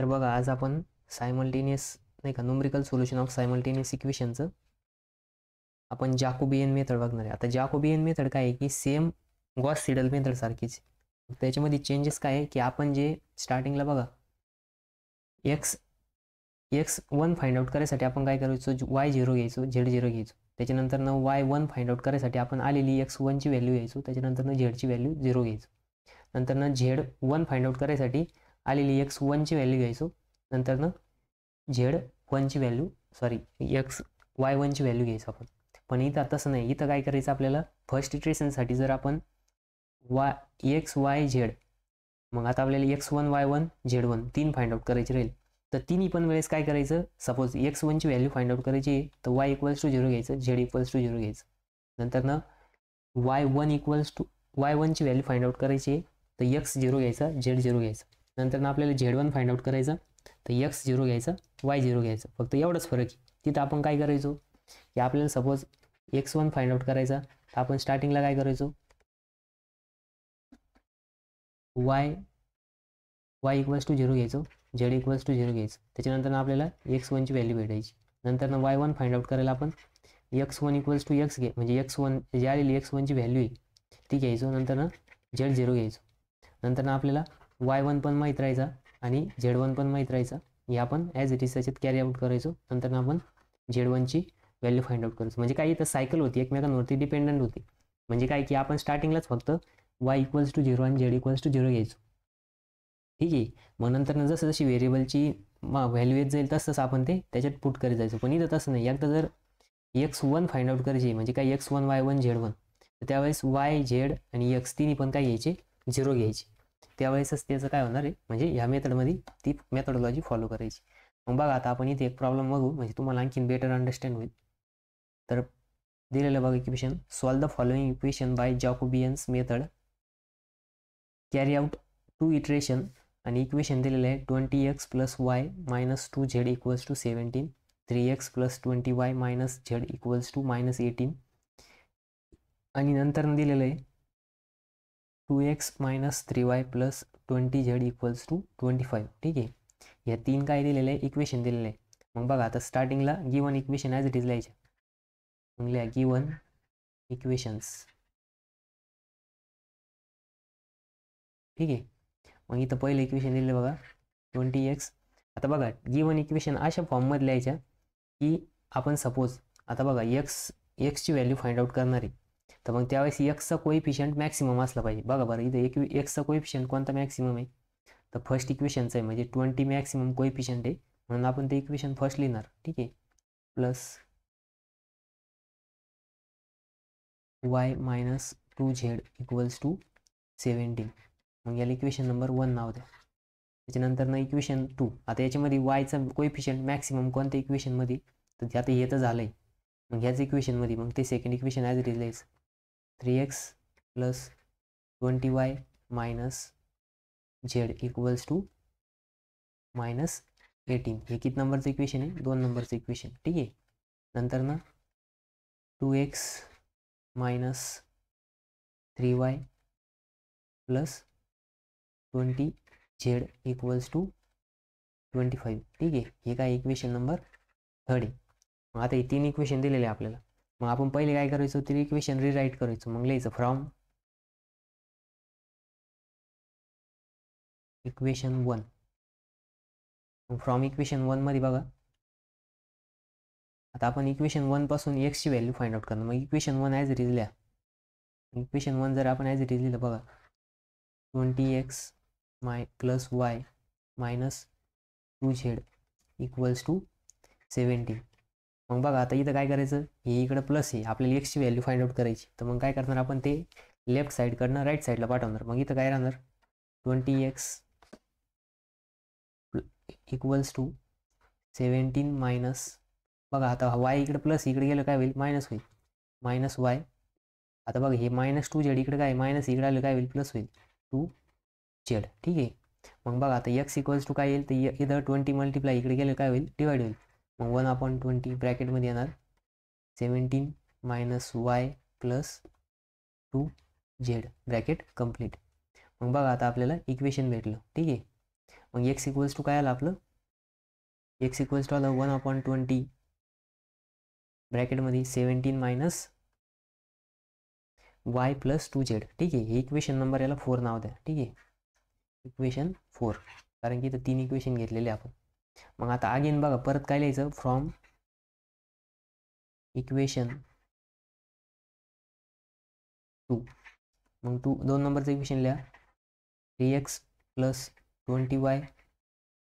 तर बघा आज आपण सायमल्टेनियस नाही का न्यूमेरिकल सोल्युशन ऑफ सायमल्टेनियस इक्वेशनचं आपण जॅकोबियन मेथड बघणार आहे. आता जॅकोबियन मेथड काय आहे की सेम गॉस सिडल मेथड सारखीच. त्याच्यामध्ये चेंजेस काय आहे की आपण जे स्टार्टिंगला बघा x1 फाइंड आउट करायसाठी आपण काय करायचो, y0 घ्यायचो, z0 घ्यायचो. त्याच्यानंतर y1 फाइंड आउट करायसाठी आपण आलेली x1ची व्हॅल्यू घ्यायचो, त्याच्यानंतर झेडची व्हॅल्यू 0 घ्यायचो. नंतर z1 फाइंड आउट करायसाठी आलेली x1ची व्हॅल्यू घ्यायचो, नंतर z1ची व्हॅल्यू y1ची व्हॅल्यू घ्यायचो आपण. पण इथं तसं नाही. इथं काय करायचं आपल्याला, फर्स्ट इटरेशनसाठी जर आपण x y z मग आता आपल्याला x1 y1 z1 तीन फाइंड आउट करायची राहील. तर तिन्ही पण वेळेस काय करायचं, सपोज x1ची व्हॅल्यू फाइंड आउट करायची तर y इक्वल्स टू 0 घ्यायचं, z इक्वल्स टू 0 घ्यायचं. नंतर y1ची व्हॅल्यू फाइंड आउट करायची तर x0 घ्यायचा, z0 घ्यायचा. नंतर आपल्याला z1 फाइंड आउट करायचा तर x0 घ्यायचा, y0 घ्यायचा. फक्त एवढंच फरक आहे. तिथं आपण काय करायचो की आपल्याला सपोज x1 फाइंड आउट करायचा तर आपण स्टार्टिंगला काय करायचो, y इक्वल्स टू 0 घ्यायचो, z इक्वल्स टू 0 घ्यायचं. त्याच्यानंतर आपल्याला x1ची व्हॅल्यू भेटायची. नंतर y1 फाइंड आउट करायला आपण x1 इक्वल्स टू x घे, म्हणजे x1 जी आलेली x1ची व्हॅल्यू आहे ती घ्यायचो. नंतर z0 घ्यायचो. नंतर आपल्याला y1 पण माहीत राहायचा आणि z1 पण माहीत राहायचा. हे आपण ॲज इट इज त्याच्यात कॅरी आउट करायचो. नंतर आपण z1ची व्हॅल्यू फाइंड आउट करायचो. म्हणजे काही इथं सायकल होती, एकमेकांवरती डिपेंडंट होती. म्हणजे काय की आपण स्टार्टिंगलाच फक्त y इक्वल्स टू 0 आणि z इक्वल्स टू 0 घ्यायचो. ठीक आहे. मग नंतर जसं जशी व्हेरिएबलची व्हॅल्यू येत जाईल तसंच आपण ते त्याच्यात पुट करत जायचो. पण इथं तसं नाही. एकदा जर x1 फाइंड आउट करायची म्हणजे काय x1 y1 z1 तर त्यावेळेस y z आणि x तिन्ही पण काय घ्यायचे, 0 घ्यायचे. त्यावेळेसच त्याचं काय होणार आहे, म्हणजे ह्या मेथडमध्ये ती मेथडॉलॉजी फॉलो करायची. मग बघा आता आपण इथे एक प्रॉब्लेम बघू, म्हणजे तुम्हाला आणखीन बेटर अंडरस्टँड होईल. तर दिलेलं बघा equation, solve the following equation by Jacobians method, carry out 2 iteration. आणि इक्वेशन दिलेलं आहे 20x + y - 2z equals to 17, 3x + 20y - z equals to -18. आणि नंतर दिलेलं आहे 2x - 3y + 20z equals to 25. ठीक आहे. या तीन काय दिलेलं आहे, इक्वेशन दिलेलं आहे. मग बघा आता स्टार्टिंगला given equation as it is लिहायचे. मग लिहा गिवन इक्वेशन्स. ठीक आहे. मग इथं पहिलं इक्वेशन दिलेलं बघा 20x. आता बघा गिवन इक्वेशन अशा फॉर्ममध्ये लिहायच्या की आपण सपोज आता बघा एक्सची व्हॅल्यू फाइंड आउट करणार आहे. तर मग त्यावेळेस एक्सचा कोइफिशियंट मॅक्सिमम असला पाहिजे. बघा बरं इथं एक्सचा कोइफिशियंट कोणता मॅक्सिमम आहे, तर फर्स्ट इक्वेशनचा आहे, म्हणजे 20 मॅक्सिमम कोइफिशियंट आहे. म्हणून आपण ते इक्वेशन फर्स्ट लिहिणार. ठीक आहे. Plus y - 2z equals to 17. मग याला इक्वेशन नंबर 1 नाव द्या. त्याच्यानंतर इक्वेशन 2. आता याच्यामध्ये वायचा कोइफिशियंट मॅक्सिमम कोणत्या इक्वेशनमध्ये, तर आता हे तर झालं आहे. मग ह्याच इक्वेशनमध्ये मग ते second equation as it is लिहायचं, 3x + 20y - z equals to -18. हे किती नंबरचं इक्वेशन आहे, 2 नंबरचं इक्वेशन. ठीक आहे. नंतर 2x - 3y + 20z equals to 25. ठीक आहे. हे काय इक्वेशन नंबर 3 आहे. मग आता हे 3 इक्वेशन दिलेले आहे आपल्याला. मग आपण पहिले काय करायचो, 3 इक्वेशन रिराईट करायचो. मग लिहायचं फ्रॉम इक्वेशन 1. मग फ्रॉम इक्वेशन 1 मध्ये बघा आता आपण इक्वेशन 1 पासून एक्सची व्हॅल्यू फाइंड आउट करणार. मग इक्वेशन 1 ॲज इट इज लिहा. इक्वेशन 1 जर आपण ॲज इट इज लिहिलं बघा 20x + y - 2z equals to 17. मग बघा आता इथं काय करायचं, हे इकडं प्लस आहे, आपल्याला एक्सची व्हॅल्यू फाइंड आउट करायची. तर मग काय करणार आपण, ते लेफ्ट साईडकडनं राईट साईडला पाठवणार. मग इथं काय राहणार, 20x इक्वल्स टू 17 मायनस, बघा आता वाय इकडे प्लस इकडे गेलं काय होईल, मायनस होईल, -y. आता बघा हे -2z इकडे काय मायनस इकडे आलं काय होईल, प्लस होईल 2z. ठीक आहे. मग बघा आता x इक्वल्स टू काय येईल, तर इथं 20 मल्टिप्लाय इकडे गेलं काय होईल, डिवाइड होईल. मग 1/20 ब्रॅकेटमध्ये येणार 17 - y + 2z ब्रॅकेट कम्प्लीट. मग बघा आता आपल्याला इक्वेशन भेटलं. ठीक आहे. मग एक्स इक्वल्स टू काय आलं आपलं, एक्स इक्वल्स टू आलं 1/20 ब्रॅकेटमध्ये 17 मायनस वाय प्लस 2z. ठीक आहे, हे इक्वेशन नंबर याला 4 नाव द्या. ठीक आहे, इक्वेशन 4, कारण की इथं 3 इक्वेशन घेतलेले आपण. मग आता अगेन बघा परत काय लिहायचं, फ्रॉम इक्वेशन 2. मग 2 नंबरचं इक्वेशन लिहा, 3x plus 20y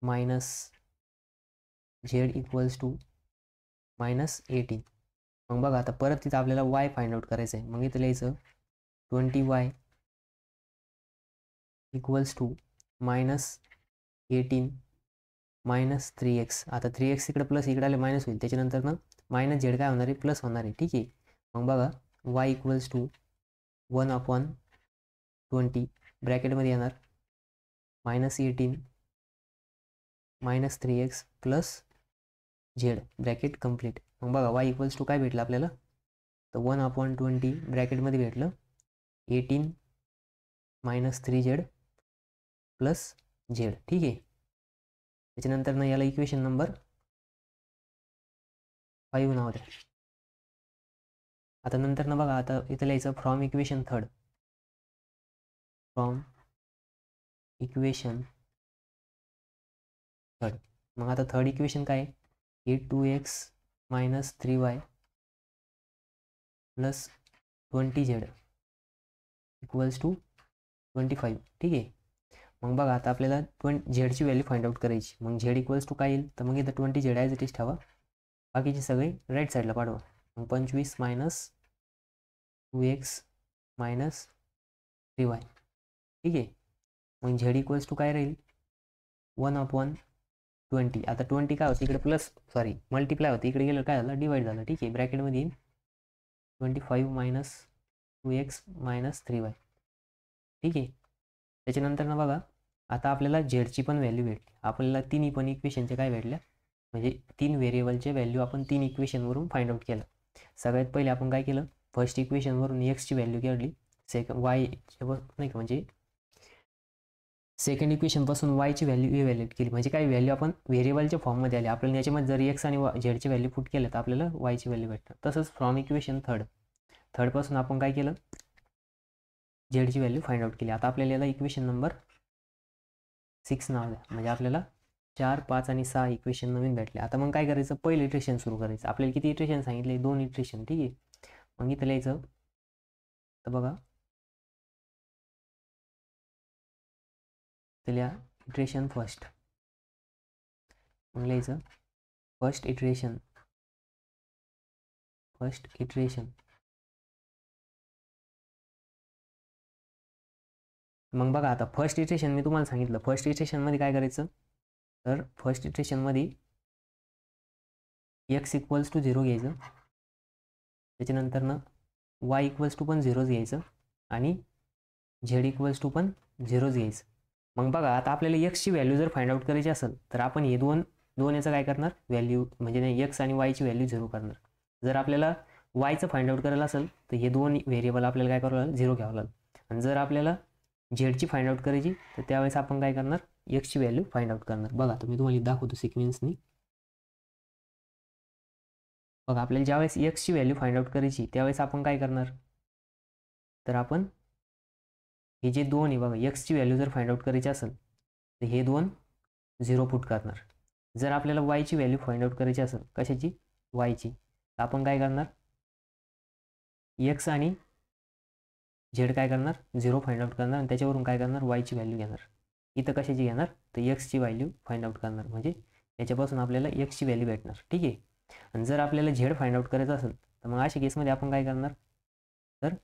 minus z equals to minus 18. मग बघा आता परत तिथं आपल्याला y फाइंड आउट करायचं आहे. मग इथं लिहायचं 20y equals to minus 18 minus 3x. आता 3x इकडे प्लस इकडे आले मायनस होईल, त्याच्यानंतर ना मायनस झेड काय होणार आहे, प्लस होणार आहे. ठीक आहे, मग बघा y इक्वल्स टू 1/20 ब्रॅकेटमध्ये येणार minus 18 minus 3x plus Z bracket complete. मग बघा y इक्वल्स टू काय भेटलं आपल्याला, तर 1/20 ब्रॅकेटमध्ये भेटलं 18 मायनस 3z प्लस झेड. ठीक आहे, त्याच्यानंतर ना याला इक्वेशन नंबर 5 नाव द्या. आता नंतर ना बघा आता इथं लिहायचं फ्रॉम इक्वेशन 3. From equation 3. मग आता थर्ड इक्वेशन काय आहे, 2x minus 3y plus 20z equals to 25. ठीक आहे, मग बघा आता आपल्याला झेडची व्हॅल्यू फाइंड आउट करायची. मग झेड इक्वल्स टू काय येईल, तर मग इथं 20z ॲज इट इज ठेवा, बाकीचे सगळे राईट साईडला पाठवा. मग 25 मायनस 2x मायनस 3y. ठीक आहे, मग झेड इक्वल्स टू काय राहील, 1/20. आता 20 काय होतं इकडे प्लस मल्टिप्लाय होतं, इकडे गेलं काय झालं, डिवाइड झालं. ठीक आहे, ब्रॅकेटमध्ये येईल 25 मायनस 2x मायनस 3y. ठीक आहे, त्याच्यानंतर ना बघा आता आपल्याला झेडची पण व्हॅल्यू भेटली. आपल्याला तिन्ही पण इक्वेशनचे काय भेटल्या, म्हणजे 3 व्हेरिएबलचे व्हॅल्यू आपण 3 इक्वेशनवरून फाइंड आउट केलं. सगळ्यात पहिले आपण काय केलं, फर्स्ट इक्वेशनवरून एक्सची व्हॅल्यू काढली, वाय नाही का, म्हणजे सेकंड इक्वेशनपासून वायची व्हॅल्यू इव्हॅल्युएट केली. म्हणजे काय व्हॅल्यू आपण व्हेरिएबलच्या फॉर्ममध्ये आली. आपल्याला याच्यामध्ये जर एक्स आणि झेडची व्हॅल्यू पुट केलं तर आपल्याला वायची व्हॅल्यू भेटणार. तसंच फ्रॉम इक्वेशन थर्डपासून आपण काय केलं, झेडची व्हॅल्यू फाइंड आउट केली. आता आपल्याला याला इक्वेशन नंबर 6 नाव द्या. म्हणजे आपल्याला 4, 5 आणि 6 इक्वेशन नवीन भेटले. आता मग काय करायचं, पहिलं इटरेशन सुरू करायचं. आपल्याला किती इटरेशन सांगितले, 2 इटरेशन. ठीक आहे, मग इथं लिहायचं, तर बघा लिहा इटरेशन फर्स्ट. मग लिहायचं फर्स्ट इटरेशन. मग बघा आता फर्स्ट इटरेशन मी तुम्हाला सांगितलं, फर्स्ट इटरेशनमध्ये काय करायचं, तर फर्स्ट इटरेशनमध्ये एक्स इक्वल्स टू 0 घ्यायचं, त्याच्यानंतर ना वाय इक्वल्स टू पण 0च घ्यायचं आणि झेड इक्वल्स टू पण 0च घ्यायचं. मग बघा आता आपल्याला एक्सची व्हॅल्यू जर फाइंड आउट करायची असेल तर आपण हे दोन याचं काय करणार, व्हॅल्यू म्हणजे नाही एक्स आणि वायची व्हॅल्यू 0 करणार. जर आपल्याला वायचं फाइंड आउट करायला असेल तर हे दोन व्हेरिएबल आपल्याला काय करावं लागेल, 0 घ्यावं लागेल. आणि जर आपल्याला झेडची फाइंड आउट करायची तर त्यावेळेस आपण काय करणार, एक्सची व्हॅल्यू फाइंड आउट करणार. बघा आता मी तुम्हाला दाखवतो सिक्वेन्सनी. बघा आपल्याला ज्यावेळेस एक्सची व्हॅल्यू फाइंड आउट करायची त्यावेळेस आपण काय करणार, तर आपण हे जे दोन आहे बघा, एक्सची व्हॅल्यू जर फाइंड आउट करायची असेल तर हे दोन 0 पुट करणार. जर आपल्याला वायची व्हॅल्यू फाइंड आउट करायची असेल, कशाची, वायची, तर आपण काय करणार, एक्स आणि झेड काय करणार, 0 फाइंड आउट करणार आणि त्याच्यावरून काय करणार, वायची व्हॅल्यू घेणार. इथं कशाची घेणार, तर एक्सची व्हॅल्यू फाइंड आउट करणार. म्हणजे याच्यापासून आपल्याला एक्सची व्हॅल्यू भेटणार. ठीक आहे, आणि जर आपल्याला झेड फाइंड आउट करायचं असेल तर मग अशा केसमध्ये आपण काय करणार, तर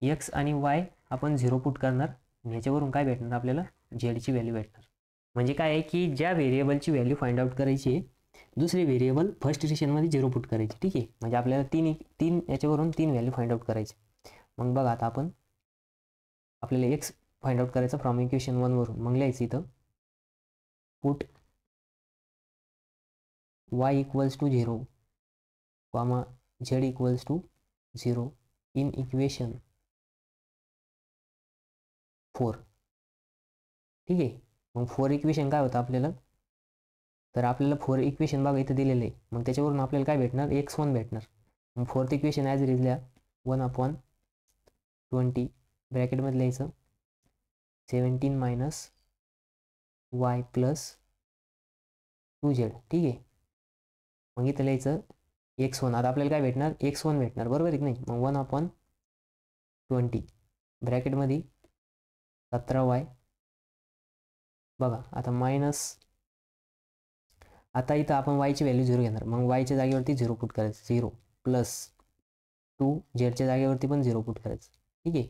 एक्स आणि वाय आपण 0 पुट करणार आणि ह्याच्यावरून काय भेटणार आपल्याला, झेडची व्हॅल्यू भेटणार. म्हणजे काय आहे की ज्या व्हेरिएबलची व्हॅल्यू फाइंड आउट करायची आहे, दुसरी व्हेरिएबल फर्स्ट इटरेशनमध्ये 0 पुट करायची. ठीक आहे, म्हणजे आपल्याला तीन याच्यावरून 3 व्हॅल्यू फाइंड आउट करायची. मग बघा आता आपल्याला एक्स फाइंड आउट करायचं फ्रॉम इक्वेशन 1 वरून. मग लिहायचं इथं put y equals to 0 comma z equals to 0 in equation 4. ठीक आहे, मग 4 इक्वेशन काय होतं आपल्याला, तर आपल्याला 4 इक्वेशन बघा इथं दिलेलं आहे. मग त्याच्यावरून आपल्याला काय भेटणार, x1 भेटणार. मग 4th equation as it is लिहा, 1/20 ब्रॅकेटमध्ये लिहायचं 17 मायनस y प्लस 2z. ठीक आहे. मग इथं लिहायचं x1. आता आपल्याला काय भेटणार, x1 भेटणार, बरोबर आहे की नाही. मग 1/20 ब्रॅकेटमध्ये 17y. बघा आता मायनस, आता इथं आपण वायची व्हॅल्यू 0 घेणार. मग वायच्या जागेवरती 0 पुट करायचं, 0 प्लस 2 झेडच्या जागेवरती पण 0 पुट करायचं. ठीक आहे,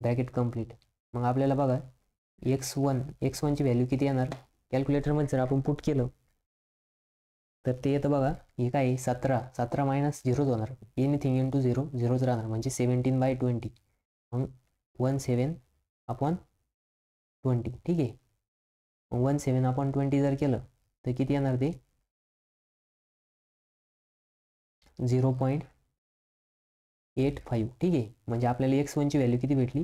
ब्रॅकेट कंप्लीट. मग आपल्याला बघा x1ची व्हॅल्यू किती येणार, कॅल्क्युलेटरमध्ये जर आपण पुट केलं तर ते येतं बघा, हे काय 17 मायनस 0च होणार, एनिथिंग इंटू 0 0च राहणार, म्हणजे 17/20. मग 17/20. ठीक आहे. मग 17/20 जर केलं तर किती येणार ते 0.85. ठीक आहे. म्हणजे आपल्याला x1ची व्हॅल्यू किती भेटली,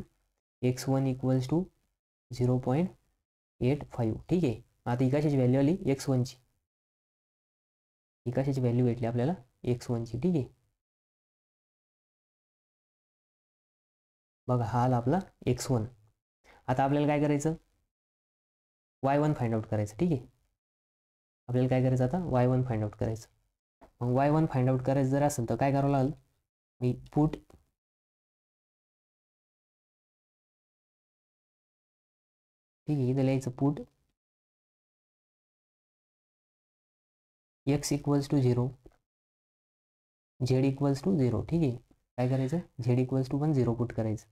x1 इक्वल्स टू 0.85. ठीक आहे. आता ही कशाची व्हॅल्यू आली, x1ची. ही कशाची व्हॅल्यू भेटली आपल्याला, x1ची. ठीक आहे. बघा हा आला आपला x1. आता आपल्याला काय करायचं, y1 फाइंड आउट करायचं. ठीक आहे. आपल्याला काय करायचं आता, y1 फाइंड आउट करायचं. मग y1 फाइंड आउट करायचं जर असेल तर काय करावं लागेल, मी पुट ठीक आहे, इथं लिहायचं put x equals to 0, z equals to 0. ठीक आहे. काय करायचं, z इक्वल्स टू पण 0 पुट करायचं.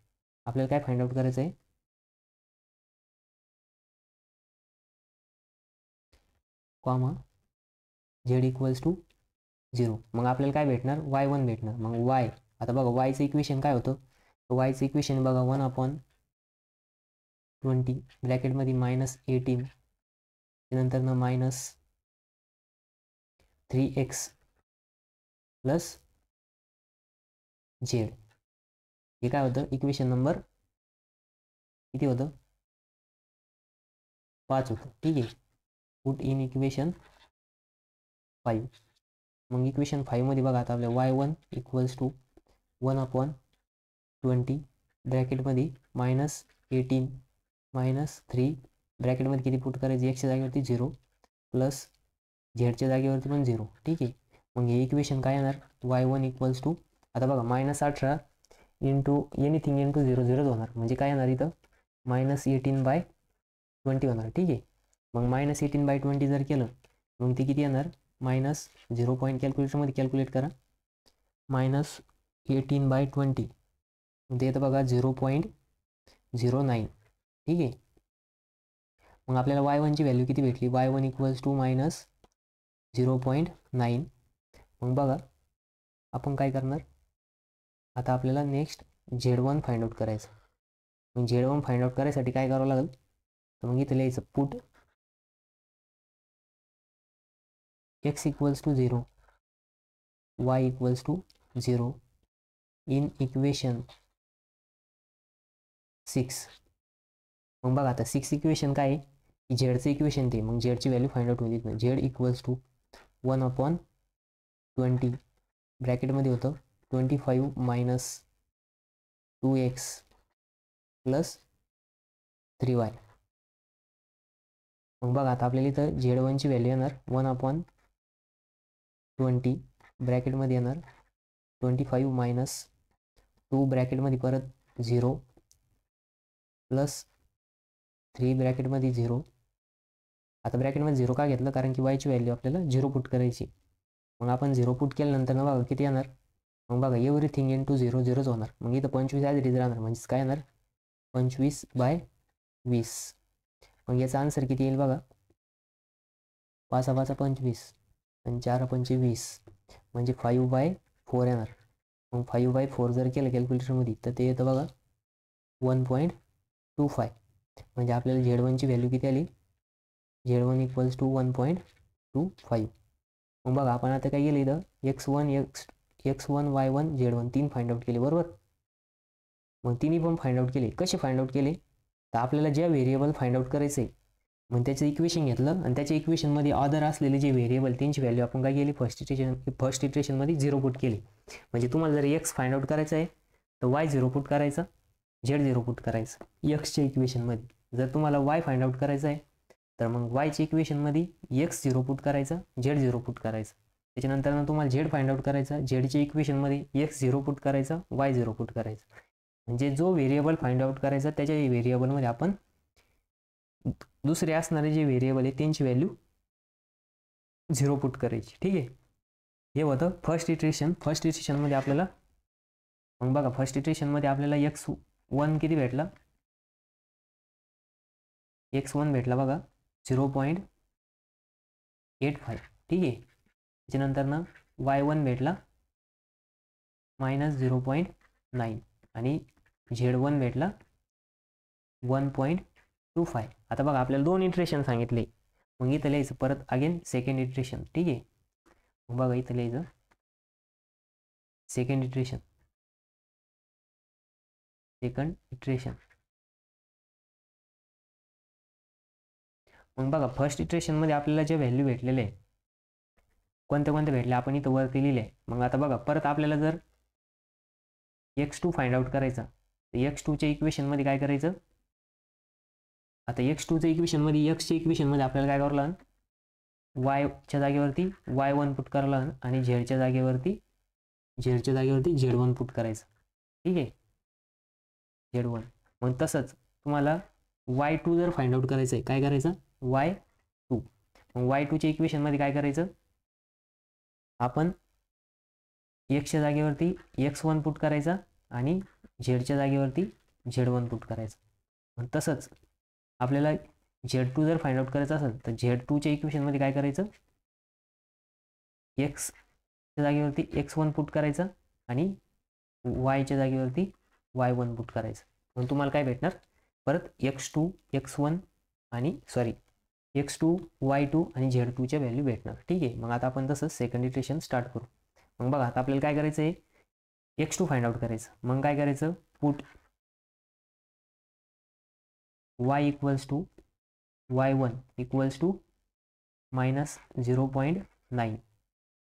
आपल्याला काय फाइंड आउट करायचं आहे, कॉमा z इक्वल्स टू 0. मग आपल्याला काय भेटणार, y1 भेटणार. मग y, आता बघा वायचं इक्वेशन काय होतं, वायचं इक्वेशन बघा 1/20 ब्रॅकेटमध्ये -18 नंतर ना -3x प्लस z. हे काय होतं, इक्वेशन नंबर किती होतं, 5 होतं. ठीक आहे. Put in equation 5. मग इक्वेशन 5 मध्ये बघा आता आपल्या y1 इक्वल्स टू 1/20 ब्रॅकेटमध्ये -18 -3 ब्रॅकेटमध्ये किती पुट करायचे, एक्सच्या जागेवरती 0 प्लस झेडच्या जागेवरती पण 0. ठीक आहे. मग हे इक्वेशन काय येणार, y1 इक्वल्स टू, आता बघा -18 इंटू एनिथिंग इंटू 0 0 होणार, म्हणजे काय येणार इथं -18/20 होणार. ठीक आहे. मग -18/20 जर केलं मग ते किती येणार, -0 पॉईंट कॅल्क्युलेटरमध्ये कॅल्क्युलेट करा, -18/20 ते येतं बघा 0.09. ठीक आहे. मग आपल्याला y1ची व्हॅल्यू किती भेटली, y1 इक्वल्स टू -0.9. मग बघा आपण काय करणार, आता आपल्याला नेक्स्ट z1 फाइंड आउट करायचं. मग z1 फाइंड आउट करायसाठी काय करावं लागेल, तर मग इथे लिहायचं put x equals to 0, y equals to 0 in equation 6. मग बघा आता 6 इक्वेशन काय आहे, झेडचं इक्वेशन ते, मग झेडची व्हॅल्यू फाइंड आउट होईल इथं. झेड इक्वल्स टू 1/20 ब्रॅकेटमध्ये होतं 25 मायनस 2x प्लस 3y. मग बघा आता आपल्याला इथं z1ची व्हॅल्यू येणार 1/20 ब्रॅकेटमध्ये येणार 25 मायनस 2 ब्रॅकेटमध्ये परत 0 प्लस 3 ब्रॅकेटमध्ये 0. आता ब्रॅकेटमध्ये 0 का घेतलं, कारण की वायची व्हॅल्यू आपल्याला 0 पुट करायची. मग आपण 0 पुट केल्यानंतर ना बघा किती येणार, मग बघा एव्हरीथिंग इंटू 0 0च होणार. मग इथं 25 ॲज इट इज राहणार, म्हणजेच काय येणार 25/20. मग याचा आन्सर किती येईल बघा, 5×5 = 25 आणि 4×5 = 20, म्हणजे 5/4 येणार. मग 5/4 जर केलं कॅल्क्युलेटरमध्ये तर ते येतं बघा 1.25. म्हणजे आपल्याला z1ची व्हॅल्यू किती आली, z1 इक्वल्स टू 1.25. मग बघा आपण आता काय केलं इथं, x1 y1 z1 3 find out केले, बरोबर. मग तिन्ही पण फाइंड आउट केले. कसे फाइंड आउट केले, तर आपल्याला ज्या व्हेरिएबल फाइंड आउट करायचे मग त्याचं इक्वेशन घेतलं आणि त्याच्या इक्वेशनमध्ये अदर असलेले जे व्हेरिएबल त्यांची व्हॅल्यू आपण काय केली, फर्स्ट इटरेशनमध्ये 0 पुट केली. म्हणजे तुम्हाला जर एक्स फाइंड आउट करायचं आहे तर वाय 0 पुट करायचा, झेड 0 पुट करायचं एक्सच्या इक्वेशनमध्ये. जर तुम्हाला वाय फाइंड आउट करायचं आहे तर मग वायच्या इक्वेशनमध्ये एक्स 0 पुट करायचा, झेड 0 पुट करायचं. त्याच्यानंतर तुम्हाला झेड फाइंड आउट करायचा, झेडच्या इक्वेशनमध्ये एक्स 0 पुट करायचा, वाय 0 पुट करायचा. म्हणजे जो व्हेरिएबल फाइंड आउट करायचा त्याच्या व्हेरिएबलमध्ये आपण दुसरे असणारे जे व्हेरिएबल आहे त्यांची व्हॅल्यू 0 पुट करायची. ठीक आहे, हे होतं फर्स्ट इटरेशन. फर्स्ट इटरेशनमध्ये आपल्याला मग बघा फर्स्ट इटरेशनमध्ये आपल्याला x1 किती भेटला, x1 भेटला बघा 0.85. ठीक आहे, त्याच्यानंतर ना y1 भेटला -0.9 आणि z1 भेटला 1.25. आता बघा आपल्याला 2 इटरेशन सांगितले, मग इथं लिहायचं परत अगेन सेकंड इटरेशन. ठीक आहे, मग बघा इथं लिहायचं सेकंड इटरेशन. मग बघा फर्स्ट इटरेशनमध्ये आपल्याला जे व्हॅल्यू भेटलेले आहे कोणते भेटले आपण इथं वरती लिहिले. मग आता बघा परत आपल्याला जर x2 फाइंड आउट करायचा तर x2च्या इक्वेशनमध्ये काय करायचं, आता x2च्या इक्वेशनमध्ये एक्सच्या इक्वेशनमध्ये आपल्याला काय करावं लागेल, वायच्या जागेवरती y1 पुट करावं लागेल आणि झेडच्या जागेवरती z1 पुट करायचं. ठीक आहे, z1. मग तसंच तुम्हाला y2 जर फाइंड आउट करायचं आहे, काय करायचं, y2. मग y2च्या इक्वेशनमध्ये काय करायचं, आपण एक्सच्या जागेवरती x1 पुट करायचा आणि झेडच्या जागेवरती z1 पुट करायचं. मग तसंच आपल्याला z2 जर फाइंड आउट करायचं असेल तर z2च्या इक्वेशनमध्ये काय करायचं, एक्सच्या जागेवरती x1 पुट करायचं आणि वायच्या जागेवरती y1 पुट करायचं. मग तुम्हाला काय भेटणार, परत x2 x1 आणि x2 y2 आणि z2च्या व्हॅल्यू भेटणार. ठीक आहे, मग आता आपण तसं सेकंड इटरेशन स्टार्ट करू. मग बघा आता आपल्याला काय करायचं आहे, x2 फाइंड आउट करायचं. मग काय करायचं, put y equals to y1 equals to -0.9.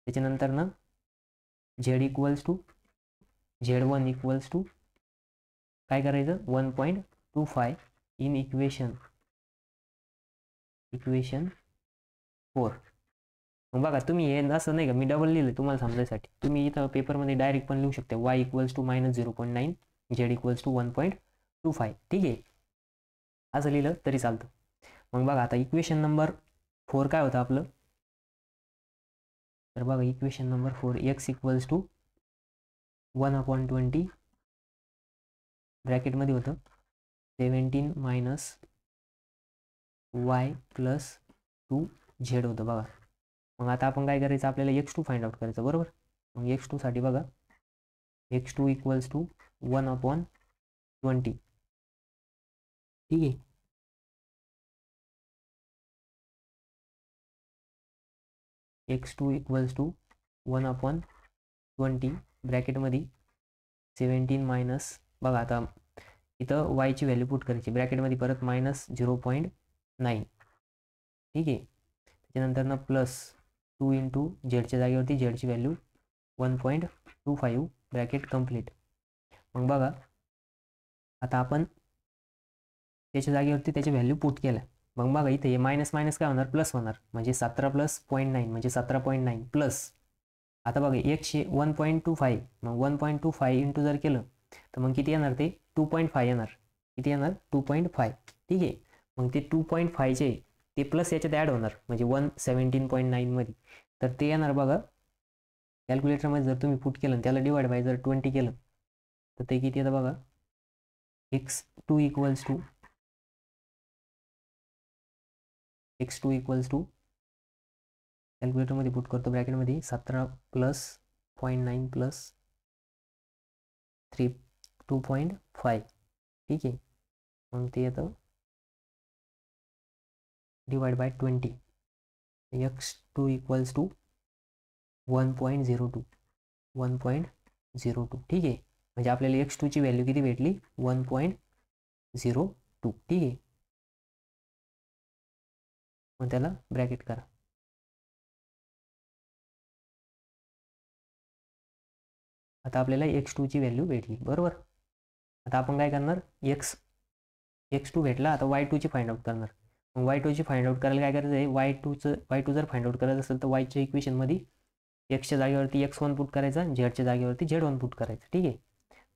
त्याच्यानंतर ना z equals to z1 equals to काय करायचं 1.25 इन इक्वेशन 4. मग बघा तुम्ही हे असं नाही का मी डबल लिहिलं तुम्हाला समजायसाठी, तुम्ही इथं पेपरमध्ये डायरेक्ट पण लिहू शकता y equals to -0.9 z equals to 1.25. ठीक आहे, असं लिहिलं तरी चालतं. मग बघा आता इक्वेशन नंबर 4 काय होतं आपलं, तर बघा equation number 4 x equals to 1/20 ब्रॅकेटमध्ये होतं 17 मायनस y प्लस 2z होतं बघा. मग आता आपण काय करायचं, आपल्याला x2 फाइंड आउट करायचं, बरोबर. मग x2 साठी बघा x2 इक्वल्स टू 1/20. ठीक आहे, x2 इक्वल्स टू 1/20 ब्रॅकेटमध्ये 17 मायनस बघा आता इथं y ची व्हॅल्यू पुट करायची ब्रॅकेटमध्ये परत -0.9. ठीक आहे, त्याच्यानंतर ना प्लस 2 इंटू झेडच्या जागेवरती झेडची व्हॅल्यू 1.25 ब्रॅकेट कंप्लीट. मग बघा आता आपण त्याच्या जागेवरती त्याची व्हॅल्यू पुट केल्या. मग बघा इथे मायनस मायनस काय होणार, प्लस होणार, म्हणजे 17 प्लस 0.9 म्हणजे 17.9 प्लस आता बघा 1.25 मग 1.25 इंटू जर केलं तर मग किती येणार, ते 2.5 येणार. किती येणार, 2.5. ठीक आहे, मग ते 2.5चे ते प्लस याच्यात ॲड होणार म्हणजे 117.9 मध्ये, तर ते येणार बघा कॅल्क्युलेटरमध्ये जर तुम्ही पुट केलं त्याला डिवाइड बाय जर 20 केलं तर ते किती येतं बघा, x2 इक्वल्स टू कॅल्क्युलेटरमध्ये पुट करतो ब्रॅकेटमध्ये 17 प्लस 0.9 प्लस 2.5. ठीक आहे, मग ते येतं divide by 20. x2 equals to 1.02. ठीक आहे, म्हणजे आपल्याला x2 ची व्हॅल्यू किती भेटली, 1.02. ठीक आहे, मग त्याला ब्रॅकेट करा. आता आपल्याला x2ची व्हॅल्यू भेटली बरोबर. आता आपण काय करणार, x2 भेटला, आता y2ची फाइंड आउट करणार. मग y2ची फाइंड आउट करायला काय करायचं आहे, y2 जर फाइंड आउट करायचं असेल तर yच्या इक्वेशनमध्ये एक्सच्या जागेवरती x1 पुट करायचा, झेडच्या जागेवरती z1 पुट करायचं. ठीक आहे.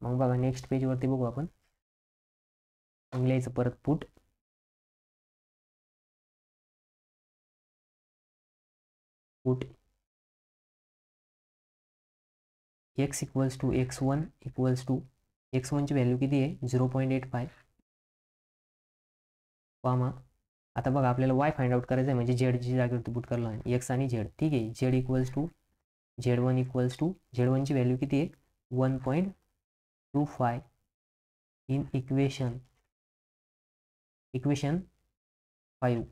मग बघा नेक्स्ट पेजवरती बघू आपण. मग लिहायचं परत put x equals to x1 equals to x1ची व्हॅल्यू किती आहे 0.85 पामा. आता बघा आपल्याला y फाइंड आउट करायचं आहे, म्हणजे झेडची जागेवरती पुट करला आहे x आणि z. ठीक आहे. z equals to z1 equals to z1ची व्हॅल्यू किती आहे 1.25 इन इक्वेशन 5.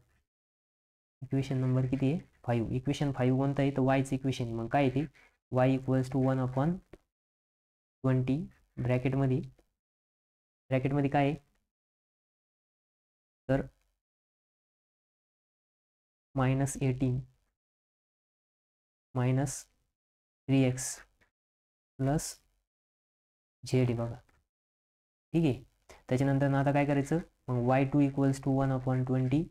इक्वेशन नंबर किती आहे 5. इक्वेशन 5 कोणतं आहे तर yचं इक्वेशन आहे. मग काय येते y इक्वल्स टू 1/20 ब्रॅकेटमध्ये काय आहे तर -18 -3x प्लस z आहे बघा. ठीक आहे. त्याच्यानंतर ना आता काय करायचं, मग y2 इक्वल्स टू 1/20.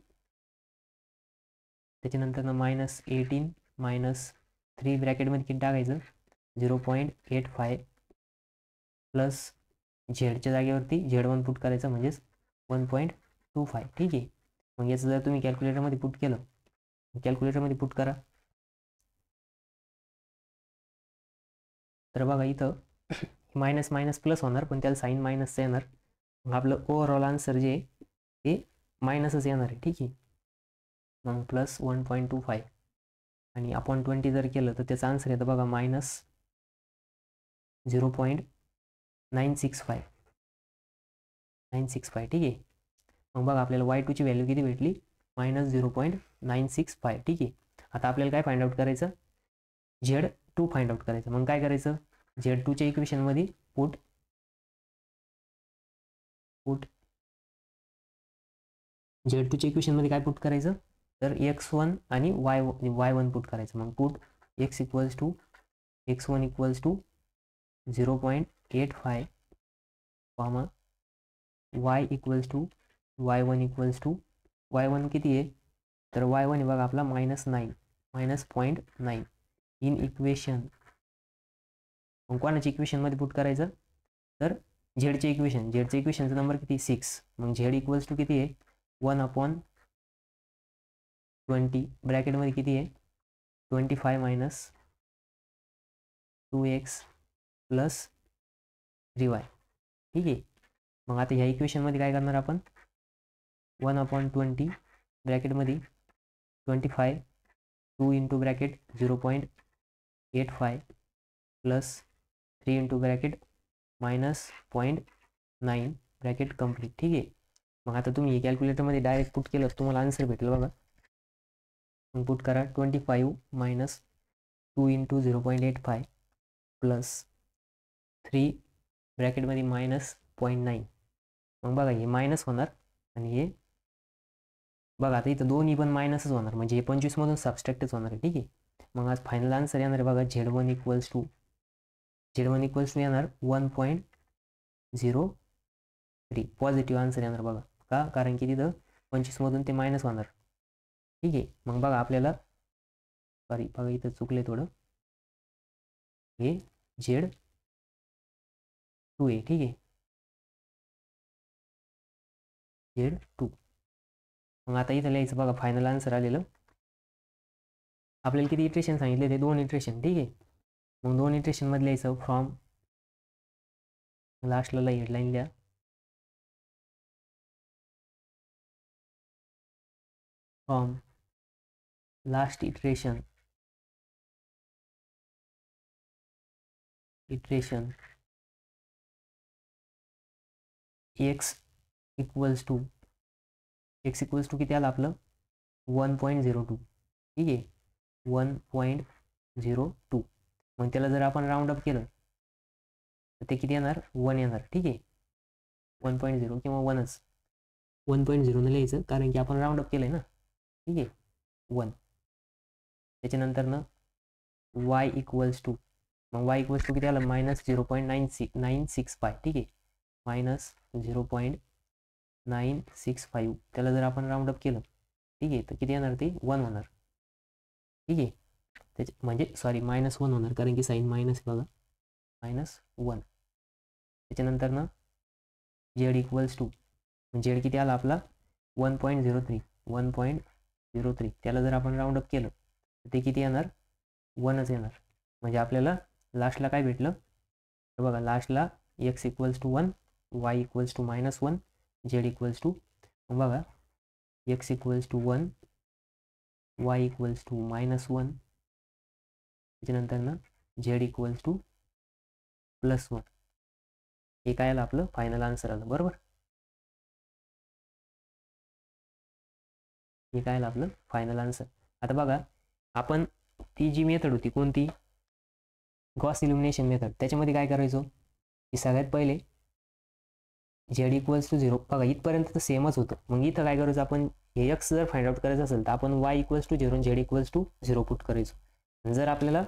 त्याच्यानंतर ना -18 -3 ब्रॅकेटमध्ये किती टाकायचं 0.85 प्लस झेडच्या जागेवरती z1 पुट करायचं म्हणजेच 1.25. ठीक आहे. मग याचं जर तुम्ही कॅल्क्युलेटरमध्ये पुट केलं, कॅल्क्युलेटरमध्ये पुट करा तर बघा इथं मायनस मायनस प्लस होणार, पण त्याला साईन मायनसचं येणार. मग आपलं ओव्हरऑल आन्सर जे आहे ते मायनसच येणार आहे. ठीक आहे. मग प्लस 1.25 आणि अपॉन 20 जर केलं तर त्याचं आन्सर येतं बघा -0.965. ठीक आहे. मग बघा आपल्याला y2ची व्हॅल्यू किती भेटली -0.965. ठीक आहे. आता आपल्याला काय फाइंड आउट करायचं z2 फाइंड आउट करायचं. मग काय करायचं z2च्या इक्वेशनमध्ये पुट z2च्या इक्वेशनमध्ये काय पुट करायचं तर x1 आणि y1 पुट करायचं. मग put x equals to x1 equals to 0.85 comma y equals to y1 equals to y1 किती आहे तर y1 आहे बघा आपला -0.9 इन इक्वेशन. मग कोणाच्या इक्वेशनमध्ये पुट करायचं तर झेडचे इक्वेशनचा नंबर किती 6. मग झेड इक्वल्स टू किती आहे 1/20 ब्रॅकेटमध्ये किती आहे 25 - 2x प्लस 3y. ठीक आहे. मग आता ह्या इक्वेशनमध्ये काय करणार आपण 1/20 ब्रॅकेटमध्ये 25 2 into bracket 0.85 plus 3 into bracket -0.9 bracket complete. ठीक आहे. मग आता तुम्ही कॅल्क्युलेटरमध्ये डायरेक्ट पुट केलं तुम्हाला आन्सर भेटेल बघा. मग पुट करा 25 - 2 इंटू 0.85 प्लस 3 ब्रॅकेटमध्ये -0.9. मग बघा हे मायनस होणार आणि हे बघा आता इथं दोन्ही पण मायनसच होणार, म्हणजे हे 25 मधून सबस्ट्रॅक्टच होणार आहे. ठीक आहे. मग आज फायनल आन्सर येणार आहे बघा z1 इक्वल्स टू येणार 1.03 पॉझिटिव्ह आन्सर येणार बघा. का कारण की तिथं 25 मधून ते मायनस होणार. ठीक आहे. मग बघा आपल्याला सॉरी बघा इथं चुकले थोडं, हे z2 आहे. ठीक आहे z2. मग आता इथं लिहायचं बघा फायनल आन्सर आलेलं. आपल्याला किती इटरेशन सांगितले ते 2 इटरेशन. ठीक आहे. मग 2 इटरेशनमध्ये लिहायचं फ्रॉम लास्टला हेडलाईन लिहा from last iteration x equals to किती आलं आपलं 1.02. ठीक आहे 1.02. मग त्याला जर आपण राऊंड अप केलं तर ते किती येणार 1 येणार. ठीक आहे 1.0 किंवा 1च 1.0 न लिहायचं कारण की आपण राऊंड अप केलंय ना. ठीक आहे. 1. त्याच्यानंतर ना y इक्वल्स टू, मग y इक्वल्स टू किती आलं -0.965, ठीक आहे, -0.965. त्याला जर आपण राऊंड अप केलं, ठीक आहे, तर किती येणार ते 1 होणार, ठीक आहे. म्हणजे सॉरी -1 होणार, कारण की साईन मायनस बघा, -1. त्याच्यानंतर ना z इक्वल्स टू, z किती आला आपला 1.03, त्याला जर आपण राऊंड अप केलं तर ते किती येणार 1च येणार. म्हणजे आपल्याला लास्टला काय भेटलं तर बघा, लास्टला x equals to 1, y equals to -1, z equals to, बघा x equals to 1, y equals to -1, त्याच्यानंतर ना z इक्वल्स टू +1. हे काय आलं आपलं फायनल आन्सर आलं, बरोबर. हे काय आलं आपलं फायनल आन्सर. आता बघा, आपण ती जी मेथड होती कोणती, गॉस इल्युमिनेशन मेथड, त्याच्यामध्ये काय करायचो की सगळ्यात पहिले z इक्वल्स टू 0, बघा इथपर्यंत तर सेमच होतं. मग इथं काय करायचं आपण, हे x जर फाइंड आउट करायचं असेल तर आपण y इक्वल्स टू 0 आणि z इक्वल्स टू 0 पुट करायचो. जर आपल्याला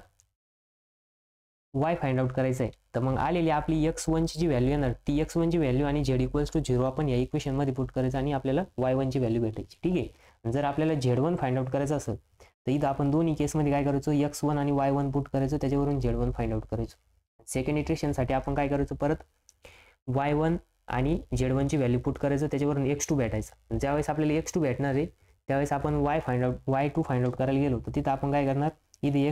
y फाइंड आउट करायचं आहे तर मग आलेली आपली x1 ची जी व्हॅल्यू येणार ती x1 ची व्हॅल्यू आणि z इक्वल्स टू 0 आपण या इक्वेशनमध्ये पुट करायचं आणि आपल्याला y1 ची व्हॅल्यू भेटायची, ठीक आहे. जर आपल्याला z1 फाइंड आउट करायचं असेल तर इथं आपण दोन्ही केसमध्ये काय करायचो, x1 आणि y1 पुट करायचो, त्याच्यावरून z1 फाइंड आउट करायचो. सेकंड इटरेशनसाठी आपण काय करायचो, परत y1 आणि z1 ची व्हॅल्यू पुट करायचं, त्याच्यावरून x2 भेटायचं. ज्यावेळेस आपल्याला x2 भेटणार आहे त्यावेळेस आपण y2 फाइंड आउट करायला गेलो तर तिथं आपण काय करणार, इथे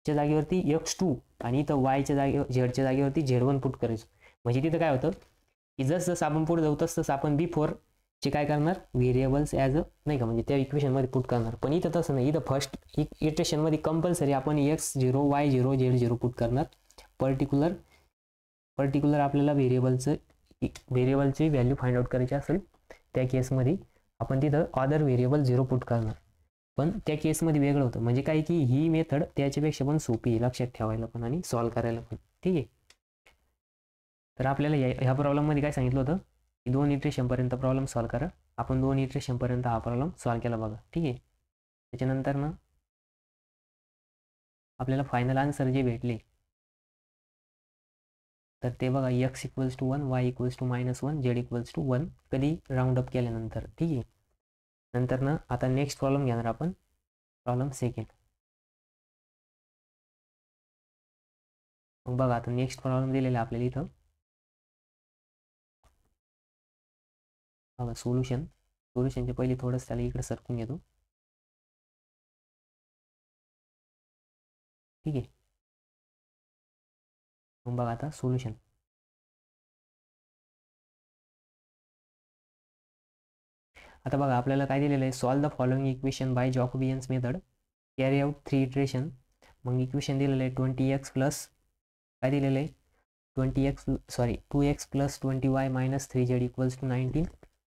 च्या जागेवरती x2 आणि इथं yच्या जागेवर झेडच्या जागेवरती z1 पुट करायचं. म्हणजे तिथं काय होतं की जसं आपण पुढे जाऊ तसं आपण बिफोरचे काय करणार, व्हेरिएबल्स ॲज अ नाही का, म्हणजे त्या इक्वेशनमध्ये पुट करणार. पण इथं तसं नाही, इथं फर्स्ट इटरेशनमध्ये कंपल्सरी आपण x0 y0 z0 पुट करणार. पर्टिक्युलर आपल्याला व्हेरिएबलची व्हॅल्यू फाइंड आउट करायची असेल त्या केसमध्ये आपण तिथं अदर व्हेरिएबल 0 पुट करणार. पण त्या केसमध्ये वेगळं होतं, म्हणजे काय की ही मेथड त्याच्यापेक्षा पण सोपी आहे लक्षात ठेवायला पण आणि सॉल्व्ह करायला पण, ठीक आहे. तर आपल्याला ह्या प्रॉब्लेममध्ये काय सांगितलं होतं की 2 इटरेशनपर्यंत प्रॉब्लेम सॉल्व्ह करा. आपण 2 इटरेशनपर्यंत हा प्रॉब्लेम सॉल्व्ह केला बघा, ठीक आहे. त्याच्यानंतर ना आपल्याला फायनल आन्सर जे भेटले तर ते बघा, x equals to 1, y equals to -1, z equals to 1, कधी राऊंड अप केल्यानंतर, ठीक आहे. नंतर ना आता नेक्स्ट प्रॉब्लेम घेणार आपण, प्रॉब्लेम सेकंड. मग बघा आता नेक्स्ट प्रॉब्लेम दिलेला आहे आपल्याला इथं, बघा सोल्युशनचे पहिले थोडंसं त्याला इकडे सरकून घेतो, ठीक आहे. मग बघा आता सोल्युशन. आता बघा आपल्याला काय दिलेलं आहे, solve the following equation by Jacobians method, carry out 3 iteration. मग इक्वेशन दिलेलं आहे 20x प्लस काय दिलेलं आहे 2x plus 20y minus 3z equals to 19.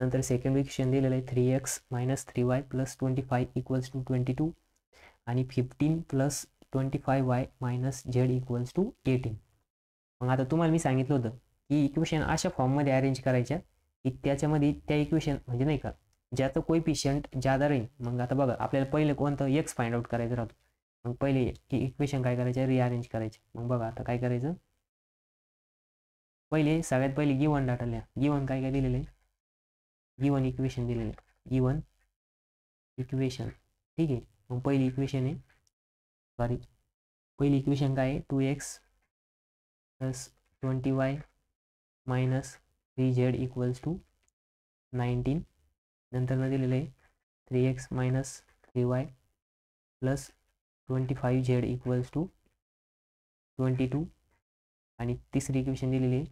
नंतर सेकंड इक्वेशन दिलेलं आहे 3x minus 3y plus 25 equals to 22 आणि 15 plus 25y minus z equals to 18. मग आता तुम्हाला मी सांगितलं होतं की इक्वेशन अशा फॉर्ममध्ये अरेंज करायच्या की त्याच्यामध्ये त्या इक्वेशन म्हणजे नाही का ज्याचं कोएफिशियंट जादा राहील. मग आता बघा आपल्याला पहिले कोणतं x फाइंड आउट करायचं राहतो, मग पहिले इक्वेशन काय करायचं, रिअरेंज करायचे. मग बघा आता काय करायचं, पहिले सगळ्यात पहिले गिवन डाटा लिहा. गिवन काय काय दिलेलं आहे, गिवन इक्वेशन दिलेलं आहे, गिवन इक्वेशन, ठीक आहे. मग पहिली इक्वेशन आहे पहिली इक्वेशन काय आहे 2x plus 20y minus 3z equals to 19. नंतर दिलेलं आहे 3x minus 3y plus 25z equals to 22 आणि तिसरी इक्वेशन दिलेली आहे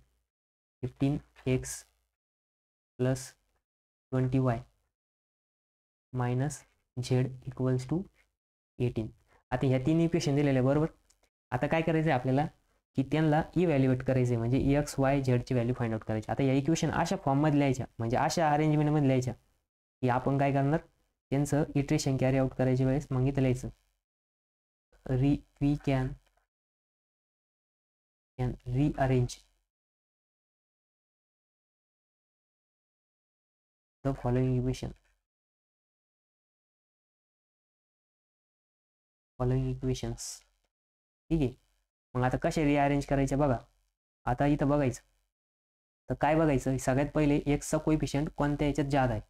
15x plus 20y minus z equals to 18. आता ह्या तीन इक्वेशन दिलेल्या आहे, बरोबर. आता काय करायचं आहे आपल्याला की त्यांना इव्हॅल्युएट करायचं आहे, म्हणजे एक्स वाय झेडची व्हॅल्यू फाइंड आउट करायची. आता या इक्वेशन अशा फॉर्ममध्ये लिहायच्या, म्हणजे अशा अरेंजमेंटमध्ये लिहायच्या की आपण काय करणार, त्यांचं इटरेशन कॅरी आउट करायच्या वेळेस मग इथं लिहायचं we can rearrange the following equation following equations. ठीक आहे. मग आता कसे रिअरेंज करायचे बघा. आता इथं बघायचं तर काय बघायचं, सगळ्यात पहिले एक्सचा कोइफिशियंट कोणत्या याच्यात जादा आहे.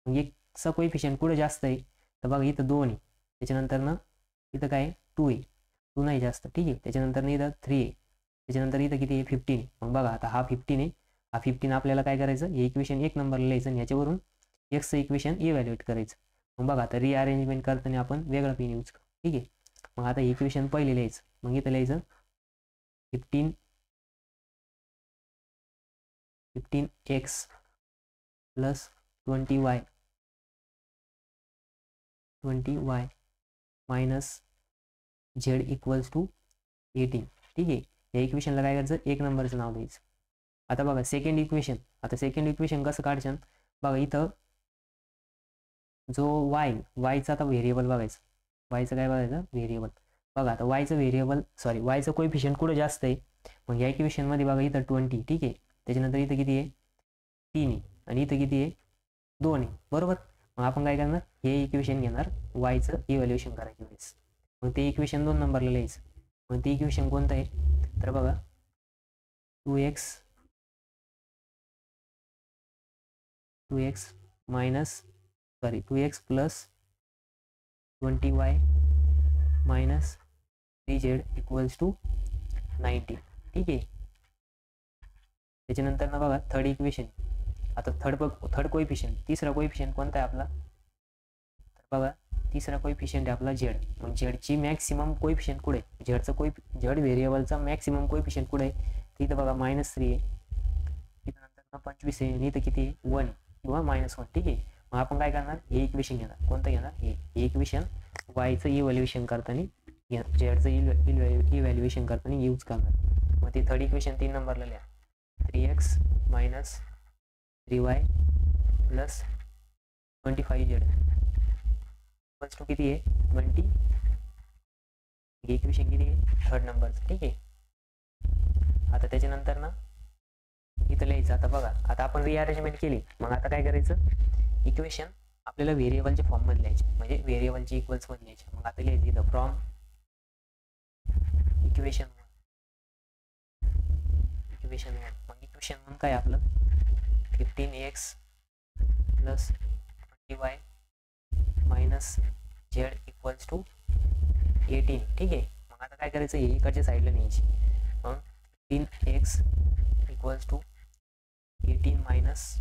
मग एक्सचा कोइफिशियंट कुठं जास्त आहे तर बघा इथं 2 आहे. त्याच्यानंतर ना इथं काय 2 आहे, 2 नाही जास्त. ठीक आहे. त्याच्यानंतर इथं 3 आहे. त्याच्यानंतर इथं किती आहे 15. मग बघा आता हा 15 आहे, हा 15 आपल्याला काय करायचं, हे इक्वेशन 1 नंबरला लिहायचं आणि याच्यावरून एक्सचं इक्वेशन इव्हॅल्युएट करायचं. मग बघा आता रिअरेंजमेंट करताना आपण वेगळं पेन यूज करू. ठीक आहे. मग आता इक्वेशन पहिले लिहायचं. मग इथं लिहायचं 15x plus 20y minus z equals to 18. ठीक आहे. या इक्वेशनला काय करायचं, 1 नंबरचं नाव द्यायचं. आता बघा सेकंड इक्वेशन. आता सेकंड इक्वेशन कसं काढशाल बघा, इथं जो वायचा आता व्हेरिएबल बघायचं. वायचं काय बघायचं, व्हेरिएबल. बघा आता वायचं कोइफिशियंट कुठं जास्त आहे. मग या इक्वेशनमध्ये बघा इथं 20. ठीक आहे. त्याच्यानंतर इथं किती आहे 3 आहे आणि इथं किती आहे 2 आहे. बरोबर. मग आपण काय करणार, हे इक्वेशन घेणार, वायचं इव्हॅल्युएशन करायचं वेळेस. मग ते इक्वेशन 2 नंबरला लिहायचं. मग ते इक्वेशन कोणतं आहे तर बघा 2x plus 20y minus 3z equals to 19. ठीक आहे. त्याच्यानंतर ना बघा थर्ड इक्वेशन. आता थर्ड कोइफिशियंट, तिसरा कोइफिशियंट कोणता आहे आपला तर बघा तिसरा कोइफिशियंट आहे आपला झेड. मग झेडची मॅक्सिमम कोइफिशियंट कुठे आहे, झेड व्हेरिएबलचा मॅक्सिमम कोइफिशियंट कुठे आहे तिथं बघा -3 आहे. तिथं नंतर ना 25 आहे आणि इथं किती आहे 1 किंवा -1. ठीक आहे. मग आपण काय करणार, हे इक्वेशन घेणार. कोणतं घेणार, हे इक्वेशन वायचं इव्हॅल्युएशन करताना झेडचं इव्हॅल्युएशन करताना यूज करणार. मग ते थर्ड इक्वेशन 3 नंबरला लिहा. 3x minus 3y plus 25z equals to किती आहे 20. इक्वेशन किती आहे थर्ड नंबरचं. ठीक आहे. आता त्याच्यानंतर ना इथं लिहायचं. आता बघा आता आपण रिअरेंजमेंट केली. मग आता काय करायचं, इक्वेशन आपल्याला व्हेरिएबलच्या फॉर्ममध्ये लिहायचे, म्हणजे व्हेरिएबलचे इक्वल्स मध्ये लिहायचे. मग आता लिहायचं इथं फ्रॉम इक्वेशन 1. मग इक्वेशन 1 काय आपलं 15x plus 20y minus z equals to 18. ठीक आहे. मग आता काय करायचं, हे इकडच्या साईडला न्यायची. मग 15x इक्वल्स टू 18 मायनस,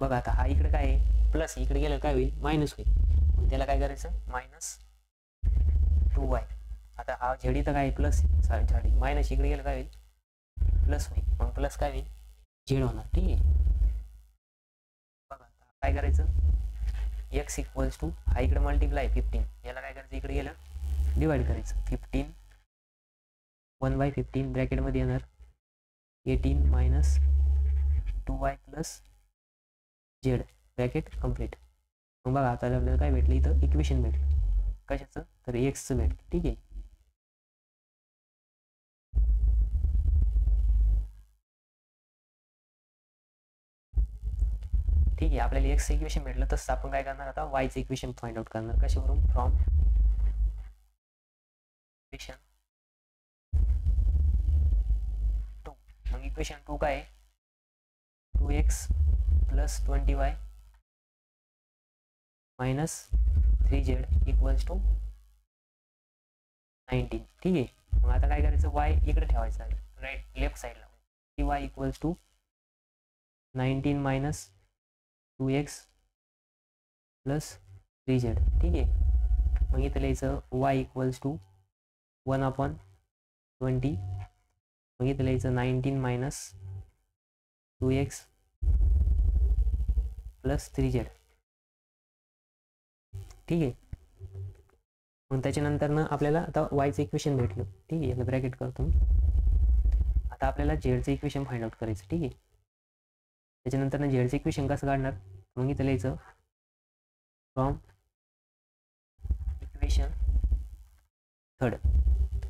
बघा आता हा इकडे काय आहे प्लस, इकडे गेलं काय होईल मायनस होईल. मग त्याला काय करायचं -2y. आता हा झेड इथं काय प्लस झाडी मायनस, इकडे गेलं काय होईल प्लस होईल. मग प्लस काय होईल झेड होणार. ठीक आहे. बघा आता काय करायचं, x इक्वल्स टू हा इकडे मल्टिप्लाय 15, याला काय करायचं इकडे गेलं डिवाइड करायचं. 15 1/15 ब्रॅकेटमध्ये येणार 18 minus 2y plus z bracket complete. मग बघा आता आपल्याला काय भेटलं, इथं इक्वेशन भेटलं कशाचं तर एक्सचं भेटलं. ठीक आहे. ठीक आहे. आपल्याला एक्सचं इक्वेशन भेटलं, तसं आपण काय करणार आता वायचं इक्वेशन फाइंड आउट करणार. कशावरून, फ्रॉम इक्वेशन 2. मग इक्वेशन 2 काय आहे 2x plus 20y minus 3z equals to 19. ठीक आहे. मग आता काय करायचं, y इकडे ठेवायचं आहे लेफ्ट साईडला. y equals to 19 minus 2x plus 3z. ठीक आहे. मग इथं लिहायचं y इक्वल्स टू 1/20. मग इथं लिहायचं 19 मायनस 2x प्लस 3z. ठीक आहे. मग त्याच्यानंतर ना आपल्याला आता वायचं इक्वेशन भेटलं. ठीक आहे. याला ब्रॅकेट करतो. आता आपल्याला झेडचं इक्वेशन फाइंड आउट करायचं. ठीक आहे. त्याच्यानंतर ना झेडचं इक्वेशन कसं काढणार, मग इथं लिहायचं फ्रॉम इक्वेशन थर्ड.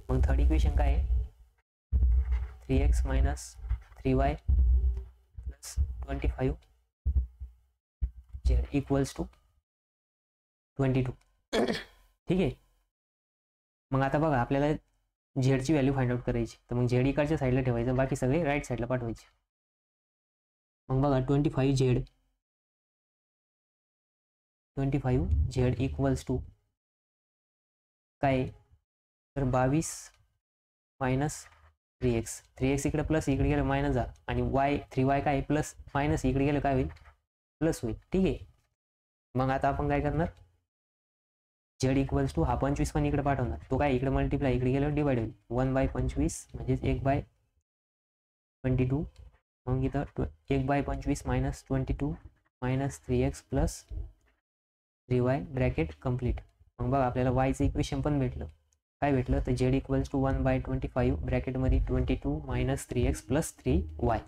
मग थर्ड इक्वेशन काय आहे 3x minus 3y plus 25 z equals to 22. ठीक आहे. मग आता बघा आपल्याला झेडची व्हॅल्यू फाइंड आउट करायची, तर मग झेड इकडच्या साईडला ठेवायचं, बाकी सगळे राईट साईडला पाठवायचे. मग बघा 25Z इक्वल्स टू काय, तर 22 मायनस 3x इकडे प्लस इकडे गेलं मायनस झालं, आणि y काय प्लस मायनस इकडे गेलं काय होईल, प्लस होईल. ठीक आहे. मग आता आपण काय करणार, z इक्वल्स टू हा 25 पण इकडे पाठवणार, तो काय इकडे मल्टिप्लाय इकडे गेलं डिवाइड होईल, 1/25 म्हणजेच 1/22. मग इथं 1/25 minus 22 minus 3x plus 3y bracket complete. मग बघा आपल्याला वायचं इक्वेशन पण भेटलं, काय भेटलं, तर z इक्वल्स टू 1/25 ब्रॅकेटमध्ये 22 मायनस 3x प्लस 3y.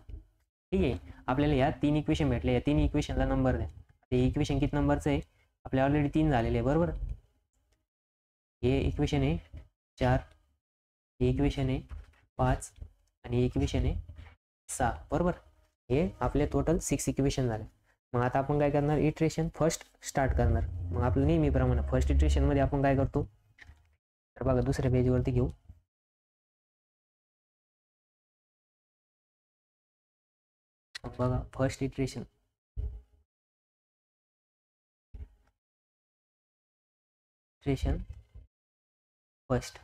ठीक आहे. आपल्याला या 3 इक्वेशन भेटले, या 3 इक्वेशनला नंबर द्या. ते इक्वेशन किती नंबरचं आहे, आपल्या ऑलरेडी 3 झालेले आहे बरोबर. हे इक्वेशन आहे 4, हे इक्वेशन आहे 5 आणि हे इक्वेशन आहे 6 बरोबर. हे आपले टोटल 6 इक्वेशन झाले. मग आता आपण काय करणार, इटरेशन फर्स्ट स्टार्ट करणार. मग आपलं नेहमीप्रमाणे फर्स्ट इटरेशनमध्ये आपण काय करतो, तर बघा दुसऱ्या पेजवरती घेऊ. बघा फर्स्ट इटरेशन फर्स्ट.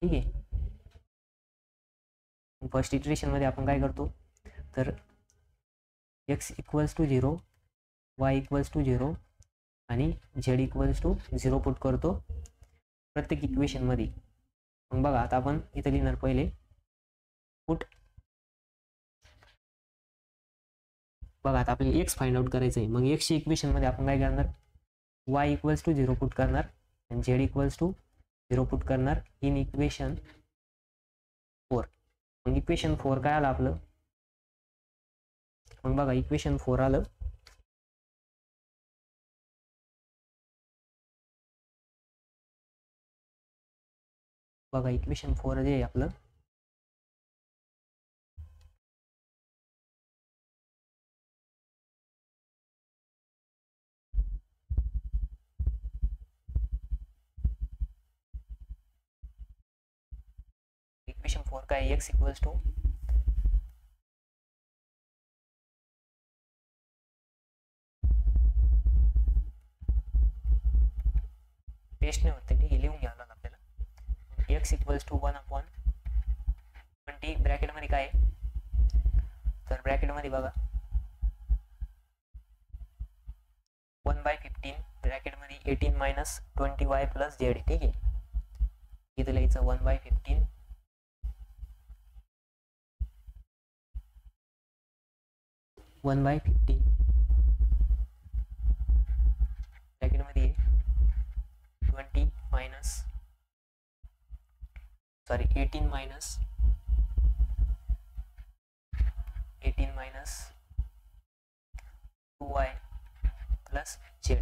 ठीक आहे. फर्स्ट इटरेशनमध्ये आपण काय करतो, तर x equals to 0, y equals to 0 आणि z इक्वल्स टू 0 पुट करतो प्रत्येक इक्वेशनमध्ये. मग बघा आता आपण इथं लिहिणार पहिले पुट. बघा आता आपल्याला x फाइंड आउट करायचं आहे. मग x च्या इक्वेशनमध्ये आपण काय करणार, y इक्वल्स टू 0 पुट करणार आणि z इक्वल्स टू 0 पुट करणार इन इक्वेशन 4. मग इक्वेशन 4 काय आलं आपलं, मग बघा इक्वेशन 4 आलं, बघा इक्वेशन 4 जे आहे आपलं, इक्वेशन 4 काय, x इक्वल्स टू टेस्ट नाही होते. ठीक आहे, लिहून घ्यावं लागेल आपल्याला. x इक्वल्स टू 1/20 ब्रॅकेटमध्ये काय, तर ब्रॅकेटमध्ये बघा 1/15 ब्रॅकेटमध्ये 18 मायनस 20y प्लस z. ठीक आहे. इथं लिहायचं 1/15 ब्रॅकेटमध्ये 20 minus 18 minus 2y plus z.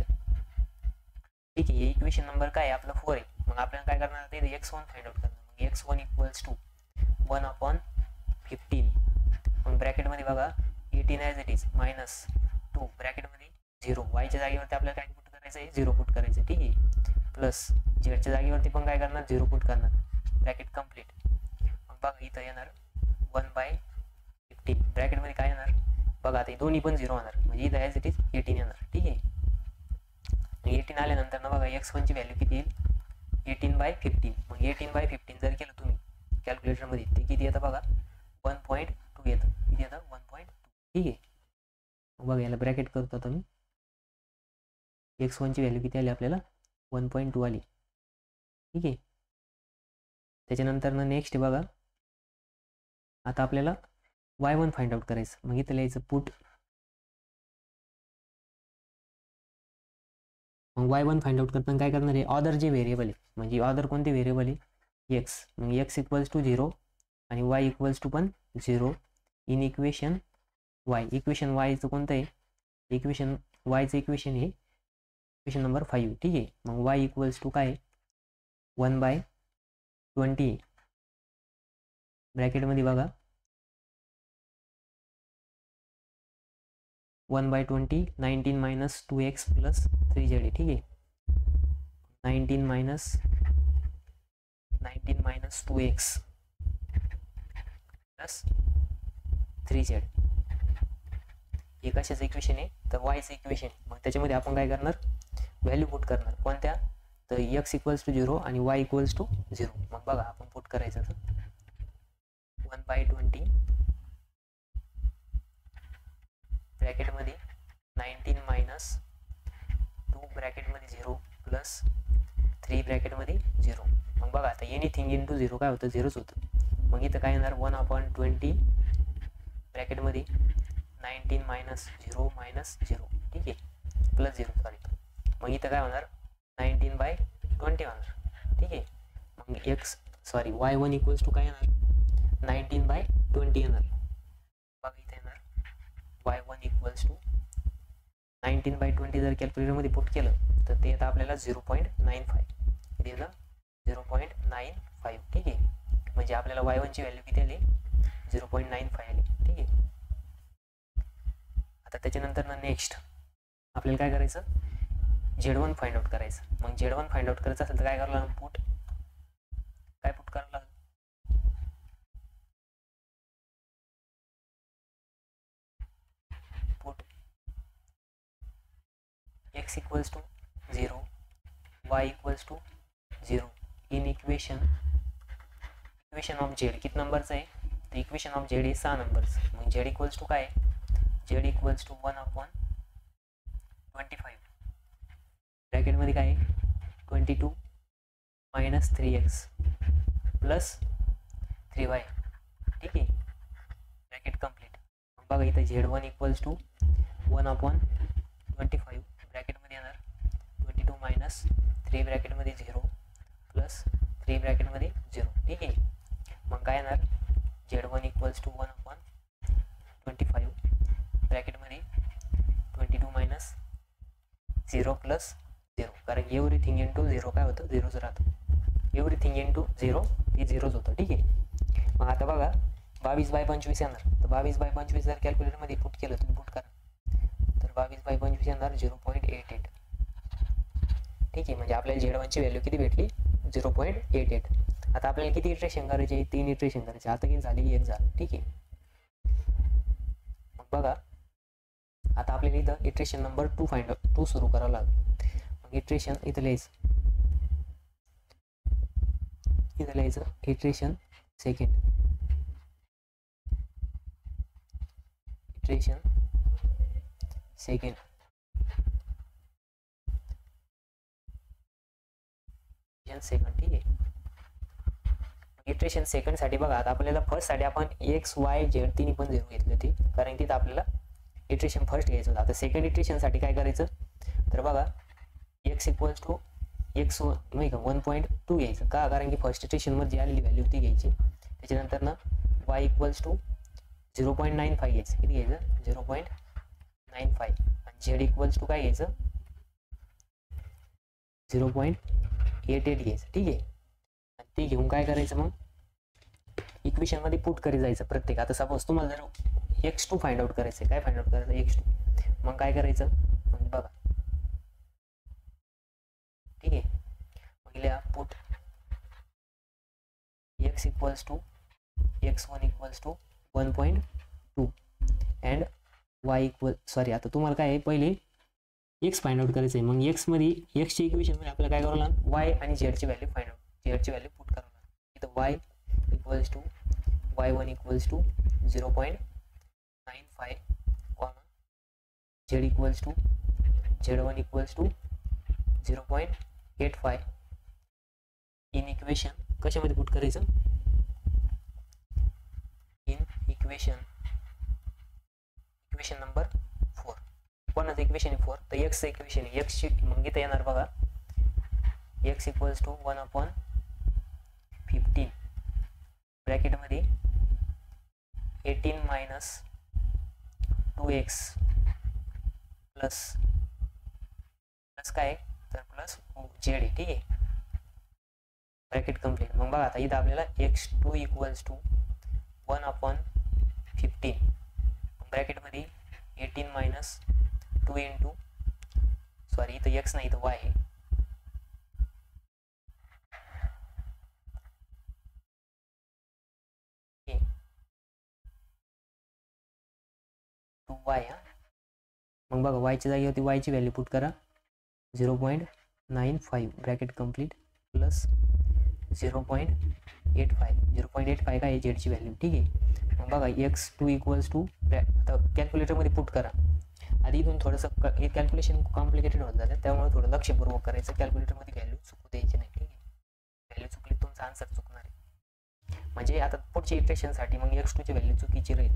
ठीक आहे. इक्वेशन नंबर काय आपला 4 आहे. मग आपल्याला काय करणार, ते x1 फाइंड आउट करणार. मग x1 इक्वल्स टू 1/15. मग ब्रॅकेटमध्ये बघा 18 ॲज इट इज मायनस 2 ब्रॅकेटमध्ये 0, वायच्या जागेवरती आपल्याला काय पुट करायचं आहे, 0 पुट करायचं. ठीक आहे. प्लस झेडच्या जागेवरती पण काय करणार, 0 पुट करणार, ब्रॅकेट कम्प्लीट. मग बघा इथं येणार 1/15 ब्रॅकेटमध्ये काय येणार, बघा आता दोन्ही पण 0 होणार, म्हणजे इथं ॲज इट इज 18 येणार. ठीक आहे. 18 आल्यानंतर ना बघा x1 ची व्हॅल्यू किती येईल, 18/15. मग 18/15 जर केलं तुम्ही कॅल्क्युलेटरमध्ये, ते किती येतं बघा, 1.2 येतं. किती येतं, 1.2. ठीक आहे. बघा याला ब्रॅकेट करतो आता मी, x1 ची व्हॅल्यू किती आली आपल्याला, 1.2 आली. ठीक आहे. त्याच्यानंतर ना नेक्स्ट बघा, आता आपल्याला y1 फाइंड आउट करायचं. मग इथं लिहायचं पुट. मग y1 फाइंड आउट करताना काय करणार आहे, ऑदर जे व्हेरिएबल आहे, म्हणजे ऑदर कोणते व्हेरिएबल आहे, x. मग x इक्वल्स टू 0 आणि y इक्वल्स टू पण 0 इन इक्वेशन y. इक्वेशन yचं कोणतं आहे, इक्वेशन yचं इक्वेशन आहे इक्वेशन नंबर 5. ठीक आहे. मग y इक्वल्स टू काय, 1/20 ब्रॅकेटमध्ये बघा 1/20 19 मायनस 2x प्लस 3z. ठीक आहे. 19 minus 19 minus 2x plus 3z. हे कशाचं इक्वेशन आहे तर वायचं इक्वेशन. मग त्याच्यामध्ये आपण काय करणार व्हॅल्यू पुट करणार कोणत्या तर x इक्वल्स टू 0 आणि y इक्वल्स टू 0. मग बघा आपण पुट करायचं तर 1/20 ब्रॅकेटमध्ये 19 मायनस 2 ब्रॅकेटमध्ये 0 प्लस 3 ब्रॅकेटमध्ये 0. मग बघा आता एनिथिंग इंटू 0 काय होतं 0च होतं. मग इथं काय येणार 1/20 ब्रॅकेटमध्ये 19 मायनस 0 मायनस 0 ठीक आहे प्लस 0 सॉरी. मग इथं काय होणार 19/20 होणार ठीक आहे. मग y1 इक्वल्स टू काय येणार 19/20 येणार. बघा इथं येणार y1 इक्वल्स टू 19/20 जर कॅल्क्युलेटरमध्ये पुट केलं तर ते येतं आपल्याला 0.95. किती येतं 0.95 ठीक आहे. म्हणजे आपल्याला y1 ची व्हॅल्यू किती आली 0.95 आली ठीक आहे. आता त्याच्यानंतर ना नेक्स्ट आपल्याला काय करायचं Z1 फाइंड आउट करायचं. मग Z1 फाइंड आउट करायचं असेल तर काय करावं लागेल पुट करावं लागेल put x equals to 0 y equals to 0 in equation of Z किती नंबरचं आहे तर इक्वेशन ऑफ Z हे 6 नंबरचं. मग Z इक्वल्स टू काय Z इक्वल्स टू 1/25 ब्रॅकेटमध्ये काय आहे 22 मायनस 3x प्लस 3y ठीक आहे ब्रॅकेट कम्प्लीट. मग बघा इथं Z1 इक्वल्स टू 1/25 ब्रॅकेटमध्ये येणार 22 मायनस 3 ब्रॅकेटमध्ये 0 प्लस 3 ब्रॅकेटमध्ये 0 ठीक आहे. मग काय येणार Z1 इक्वल्स टू 1/25 ब्रॅकेटमध्ये 22 मायनस 0 प्लस 0 कारण एव्हरीथिंग इंटू 0 काय होतं 0च राहतं. एव्हरीथिंग इंटू 0 हे 0च होतं ठीक आहे. मग आता बघा 22/25 येणार तर 22/25 जर कॅल्क्युलेटरमध्ये पुट केलं तुम्ही पुट करा तर 22/25 येणार 0.88 ठीक आहे. म्हणजे आपल्याला Z1 ची व्हॅल्यू किती भेटली 0.88. आता आपल्याला किती इटरेशन करायचे 3 इटरेशन करायचे. आता किती झाली 1 झालं ठीक आहे. मग बघा आता आपल्याला इथं इटरेशन नंबर 2 सुरू करावं लागेल. मग इटरेशन इथं लिहायचं इटरेशन सेकंड ठीक आहे. इटरेशन सेकंड साठी बघा आता आपल्याला फर्स्ट साठी आपण x y z तिन्ही पण 0 घेतले होते कारण तिथं आपल्याला इटरेशन फर्स्ट घ्यायचं होतं. आता सेकंड इटरेशन साठी काय करायचं तर बघा x इक्वल्स टू x1 नाही का 1.2 घ्यायचं का कारण की फर्स्ट इटरेशन मध्ये आलेली व्हॅल्यू ती घ्यायची. त्याच्यानंतर ना y इक्वल्स टू 0.95 घ्यायचं किती घ्यायचं 0.95 आणि z इक्वल्स टू काय घ्यायचं 0.88 घ्यायचं ठीक आहे. आणि ते घेऊन काय करायचं मग इक्वेशन मध्ये पुट करी जायचं प्रत्येक. आता सपोज तुम्हाला जर x2 फाइंड आउट करायचं काय फाइंड आउट करायचं x2 मग काय करायचं मग बघा ठीक आहे. मग लिहा put x equals to x1 equals to 1.2 and y equal sorry आता तुम्हाला काय आहे पहिले x फाइंड आउट करायचं आहे. मग x मध्ये x च्या इक्वेशन मध्ये आपल्याला काय करावं लागेल y आणि z ची व्हॅल्यू फाइंड आउट z ची व्हॅल्यू पुट करावं लागेल. इथं y equals to y1 equals to 0.95 z equals to z1 equals to 0.85 in equation कशामध्ये पुट करायचं इन इक्वेशन नंबर 4 कोणाचं इक्वेशन 4 तर x चं इक्वेशन x ची मग इथं येणार बघा x इक्वल्स टू 1/15 ब्रॅकेटमध्ये 18 मायनस 2x प्लस काय तर प्लस z ठीक आहे ब्रॅकेट कम्प्लीट. मग बघा आता इथं आपल्याला x2 इक्वल्स टू 1/15 ब्रॅकेटमध्ये 18 मायनस 2 इंटू सॉरी इथं x नाही इथं y आहे वाय. मग बघा वायच्या जागेवरती वायची व्हॅल्यू पुट करा 0.95 ब्रॅकेट कंप्लीट प्लस 0.85. 0.85 काय आहे झेडची व्हॅल्यू. ठीक आहे. मग बघा x2 इक्वल्स टू आता कॅल्क्युलेटरमध्ये पुट करा. आधी इथून थोडंसं कॅल्क्युलेशन कॉम्प्लिकेटेड होत जातं, त्यामुळे थोडं लक्षपूर्वक करायचं. कॅल्क्युलेटरमध्ये व्हॅल्यू चुकू द्यायची नाही. ठीक आहे. व्हॅल्यू चुकली तुमचा आन्सर चुकणार आहे. म्हणजे आता पुढच्या इटरेशनसाठी मग x2ची व्हॅल्यू चुकीची राहील,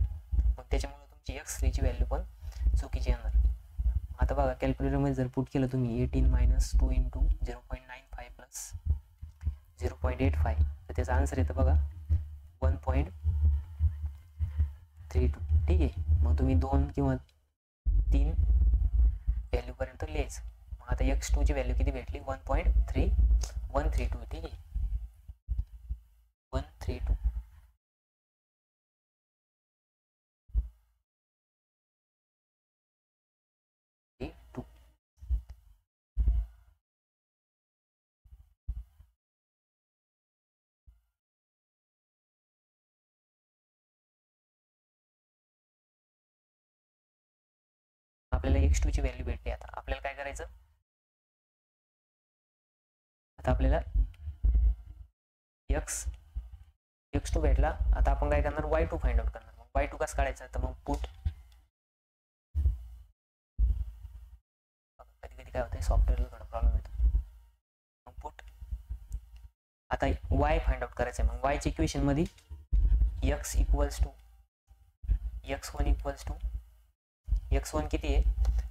मग त्याच्यामुळे तुमची x3ची व्हॅल्यू पण चुकीची येणार. आता बघा कॅल्क्युलेटरमध्ये जर पुट केलं तुम्ही 18 - 2 × 0.95 प्लस 0.85 तर त्याचा आन्सर येतं बघा 1.32. ठीक आहे. मग तुम्ही 2 किंवा 3 व्हॅल्यूपर्यंत लिहायचं. मग आता x2ची व्हॅल्यू किती भेटली 1.132. ठीक आहे. 132. आपल्याला x2ची व्हॅल्यू भेटली. आता आपल्याला काय करायचं, आता आपल्याला x2 भेटला. आता आपण काय करणार y2 फाइंड आउट करणार. मग y2 कसं काढायचं, तर मग पुट कधी कधी काय होतं सॉफ्टवेअरला थोडा प्रॉब्लेम येतो. मग पुट आता y फाइंड आउट करायचं आहे. मग yच्या इक्वेशन मध्ये x equals to x1 equals to x1 किती आहे,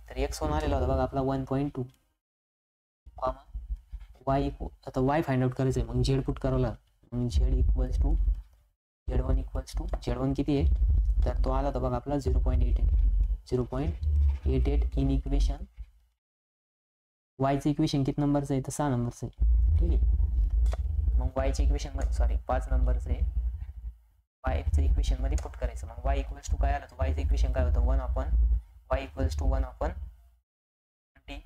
तर x1 आलेला होता बघा आपला 1.2 कॉमा y आता y फाइंड आउट करायचं आहे. मग z पुट करावं लागेल. मग z equals to z1 equals to z1 किती आहे, तर तो आला होता बघा आपला 0.88 इन इक्वेशन. yचं इक्वेशन किती नंबरचं आहे, तर 6 नंबरचं आहे. ठीक आहे. मग yच्या इक्वेशन मध्ये 5 नंबरचं आहे. yचं इक्वेशन मध्ये पुट करायचं. मग y इक्वल्स टू काय आलं, तर yचं इक्वेशन काय होतं 1/y इक्वल्स टू 1/20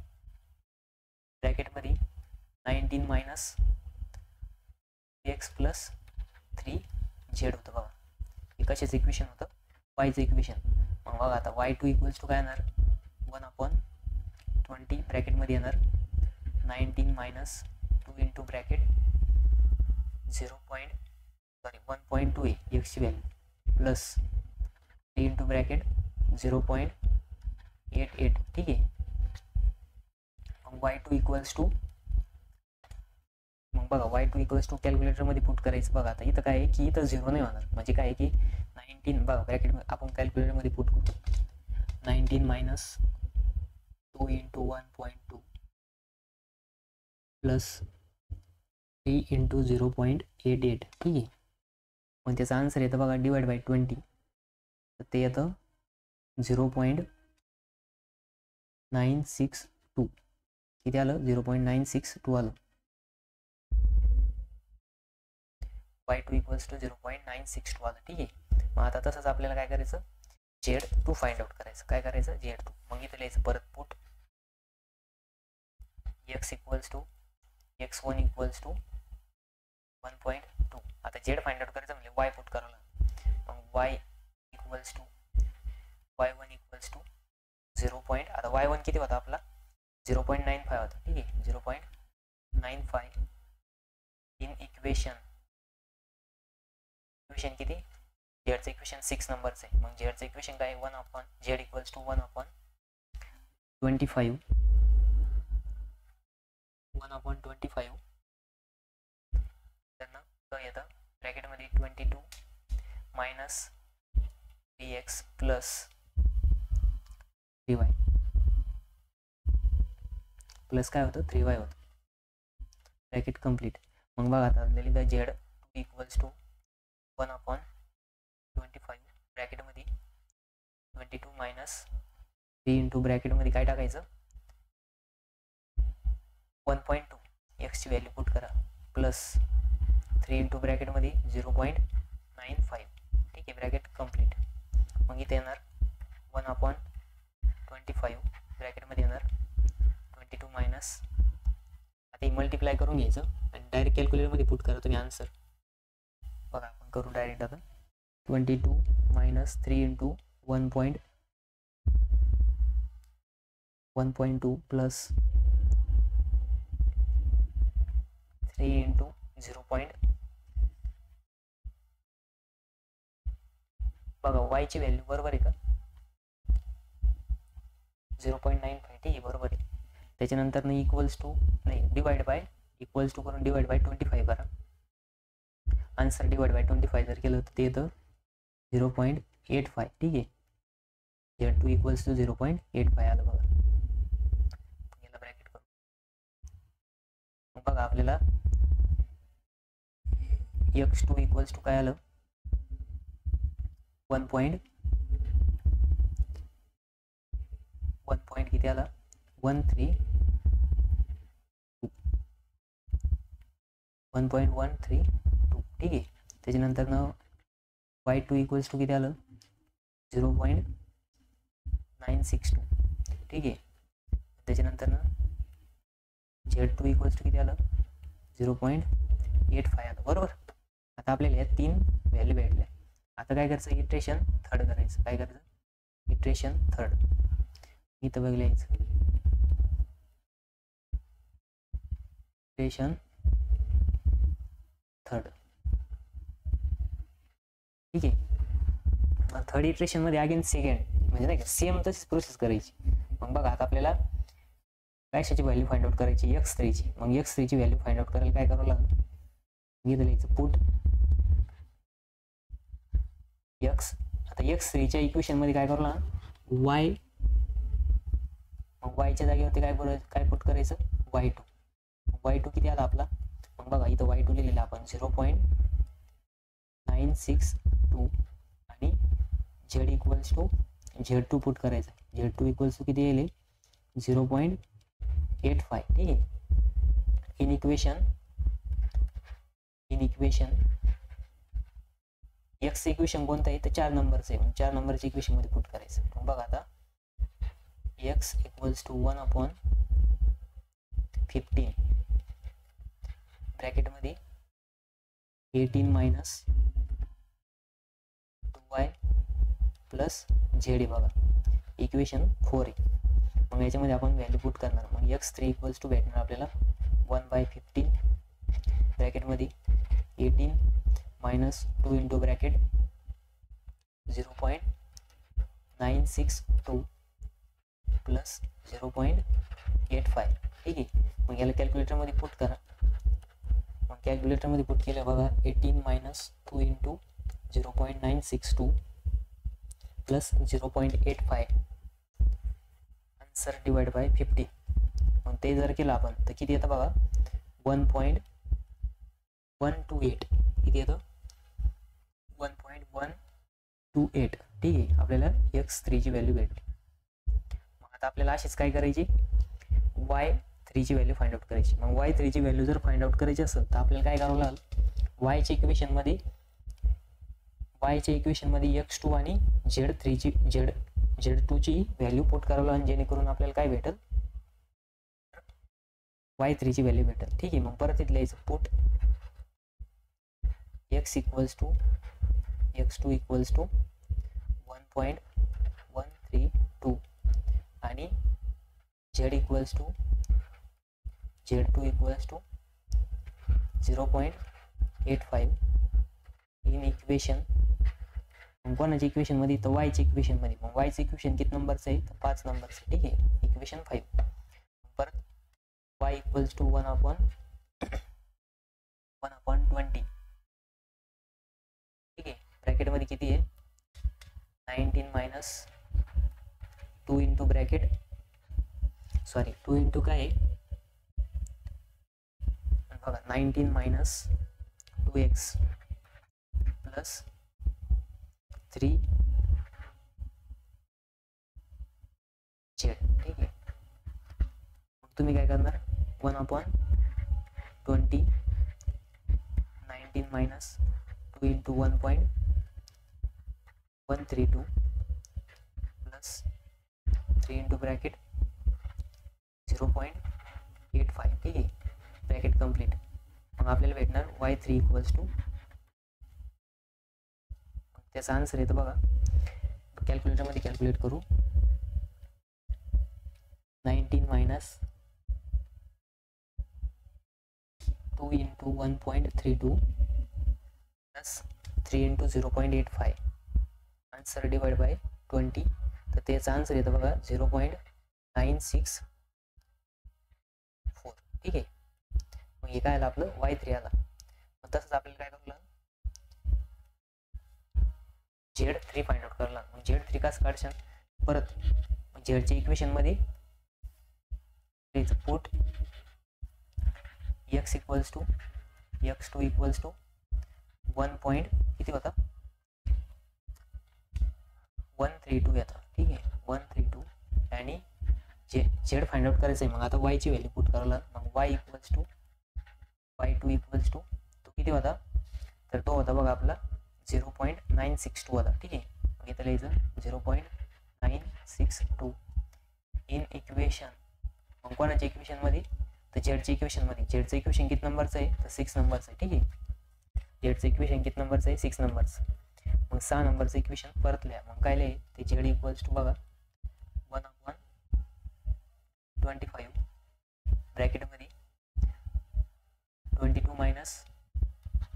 ब्रॅकेटमध्ये 19 - x प्लस 3z होतं बघा. हे कशाचं इक्वेशन होतं, yचं इक्वेशन. मग बघा आता y2 इक्वल्स टू काय येणार 1/20 ब्रॅकेटमध्ये येणार 19 - 2 इंटू ब्रॅकेट 1.2 आहे एक्सची व्हॅल्यू प्लस 3 इंटू ब्रॅकेट 0.88. ठीक आहे. मग y2 इक्वल्स टू मग बघा y2 इक्वल्स टू कॅल्क्युलेटरमध्ये पुट करायचं. बघा आता इथं काय आहे की इथं 0 नाही होणार. म्हणजे काय आहे की 19 बघा ब्रॅकेट आपण कॅल्क्युलेटरमध्ये पुट करू 19 - 2 इंटू 1.2 प्लस 3 इंटू 0.88. ठीक आहे. मग त्याचा आन्सर येतं बघा डिवाइड बाय 20 तर ते येतं 0.962. किती आलं 0.962 आलं. y2 इक्वल्स टू 0.962 आलं. ठीक आहे. मग आता तसंच आपल्याला काय करायचं z2 फाइंड आउट करायचं. काय करायचं z2. मग इथं लिहायचं परत put x equals to x1 equals to 1.2. आता z फाइंड आउट करायचं म्हणजे y पुट करावं लागेल. मग y equals to y1 equals to 0. आता y1 किती होता आपला 0.95 होता. ठीक आहे. 0.95 इन इक्वेशन किती झेडचं इक्वेशन 6 नंबरचं आहे. मग झेडचं इक्वेशन काय 1/z इक्वल्स टू 1/25 त्यांना काय येतं ब्रॅकेटमध्ये 22 minus 3x plus 3y plus काय होतं 3y होतं ब्रॅकेट कंप्लीट. मग बघा आता आपल्याला z इक्वल्स टू 1/25 ब्रॅकेटमध्ये 22 मायनस 3 इंटू ब्रॅकेटमध्ये काय टाकायचं 1.2 एक्सची व्हॅल्यू पुट करा प्लस 3 इंटू ब्रॅकेटमध्ये 0.95. ठीक आहे. Bracket complete. मग इथे येणार 1/25 ब्रॅकेटमध्ये येणार 22 मायनस आता ही मल्टिप्लाय करून घ्यायचं आणि डायरेक्ट कॅल्क्युलेटरमध्ये पुट करा तुम्ही आन्सर. बघा आपण करू डायरेक्ट आता 22 मायनस 3 इंटू 1.25 1.2 प्लस 3 इंटू 0. बघा वायची व्हॅल्यू बरोबर आहे का 0.95. ठीक आहे बरोबर आहे. त्याच्यानंतर ना इक्वल्स टू नाही डिवाइड बाय इक्वल्स टू करून डिवाइड बाय 25 करा. आन्सर डिवाइड बाय 25 जर केलं तर ते येतं 0.85. ठीक आहे. Z2 इक्वल्स टू 0.85 आलं बघा. याला ब्रॅकेट करू. बघा आपल्याला x2 इक्वल्स टू काय आलं 1 पॉईंट किती आला 1.132. ठीक आहे. त्याच्यानंतर ना y2 इक्वल्स टू किती आलं 0.962. ठीक आहे. त्याच्यानंतर ना Z2 इक्वल्स टू किती आलं 0.85 आलं बरोबर. आता आपल्याला या 3 व्हॅल्यू भेटल्या. आता काय करायचं इटरेशन थर्ड करायचं. काय करायचं इटरेशन थर्ड. इथं बघ लिहायचं इटरेशन थर्ड. ठीक आहे. थर्ड इटरेशन मध्ये अगेन सेकंड म्हणजे नाही का सेम तशीच प्रोसेस करायची. मग बघा आता आपल्याला कशाची व्हॅल्यू फाइंड आउट करायची x3 ची. मग x3 ची व्हॅल्यू फाइंड आउट करायला काय करावं लागेल इथं लिहायचं पुट x. आता x3 च्या इक्वेशन मध्ये काय करावं लागेल y. मग y च्या जागेवरती काय पुट करायचं y2. y2 किती आला आपला मग बघा इथं y2 लिहिलेला आपण 0.962 आणि z equals to Z2 put करायचं. Z2 इक्वल्स टू किती येईल 0.85. ठीक आहे. इन इक्वेशन x इक्वेशन कोणतं आहे तर 4 नंबरचं आहे. 4 नंबरच्या इक्वेशन मध्ये पुट करायचं. मग बघा आता x इक्वल्स टू 1/15 ब्रॅकेट मध्ये 18 मायनस 2y प्लस z. बघा इक्वेशन 4 आहे. मग याच्यामध्ये आपण व्हॅल्यू पुट करणार. मग x3 इक्वल्स टू भेटणार आपल्याला 1/15 ब्रॅकेटमध्ये 18 मायनस 2 इंटू ब्रॅकेट 0.962 प्लस 0.85. ठीक आहे. मग याला कॅल्क्युलेटरमध्ये पुट करा. मग कॅल्क्युलेटरमध्ये पुट केलं बघा 18 minus 2 into 0.962 plus 0.85 answer divide bye 50. मग ते जर केलं आपण तर किती येतं बघा 1.128. किती येतं 1.128. ठीक आहे. आपल्याला x3 ची व्हॅल्यू भेटली. मग आता आपल्याला अशीच काय करायची y3 ची व्हॅल्यू फाइंड आउट करायची. मग y3 ची व्हॅल्यू जर फाइंड आउट करायची असेल तर आपल्याला काय करावं लागेल y च्या इक्वेशन मध्ये x2 आणि Z2 ची व्हॅल्यू पुट करावं लागेल जेणेकरून आपल्याला काय भेटेल y3 ची व्हॅल्यू भेटेल. ठीक आहे. मग परत इथं लिहायचं put x equals to x2 equals to 1.132 आणि Z equals to Z2 equals to 0.85 in equation. मग कोणाच्या इक्वेशन मध्ये तर वायच्या इक्वेशन मध्ये. मग वायचं इक्वेशन किती नंबरचं आहे तर 5 नंबरचं. ठीक आहे. इक्वेशन 5. परत y इक्वल्स टू 1/20. ठीक आहे. ब्रॅकेटमध्ये किती आहे 19 मायनस 2 इंटू ब्रॅकेट 2 इंटू काय आहे बघा 19 मायनस 2x प्लस 3z. ठीक आहे. तुम्ही काय करणार 1/20 19 minus 2 into 1.132 plus 3 into bracket 0.85. ठीक आहे. Bracket complete. मग आपल्याला भेटणार y3 इक्वल्स टू त्याचा आन्सर येतो बघा कॅल्क्युलेटरमध्ये कॅल्क्युलेट करू 19 minus 2 into 1.32 plus 3 into 0.85 answer divide bye 20. तर त्याचा आन्सर येतं बघा 0.964. ठीक आहे. मग हे काय आलं आपलं y3 आला. मग तसंच आपल्याला काय करावं Z3 फाइंड आउट करायला. मग Z3 कसं काढशाल परत झेडच्या इक्वेशनमध्ये put x equals to x2 equals to 1 point किती होता 132 येतं. ठीक आहे 132 आणि झेड फाइंड आउट करायचं आहे. मग आता y ची व्हॅल्यू पुट करायला. मग y equals to y2 equals to तो किती होता तर तो होता बघा आपला 0.962 होता. ठीक आहे. मग इथं लिहायचं 0.962 इन इक्वेशन. मग कोणाच्या इक्वेशनमध्ये तर झेडच्या इक्वेशनमध्ये. झेडचं इक्वेशन किती नंबरचं आहे तर 6 नंबरचं आहे. ठीक आहे. झेडचं इक्वेशन किती नंबरचं आहे 6 नंबरचं. मग 6 नंबरचं इक्वेशन परत लिहा. मग काय लिहाय ते झेड इक्वल्स टू बघा 1/25 ब्रॅकेटमध्ये 22 मायनस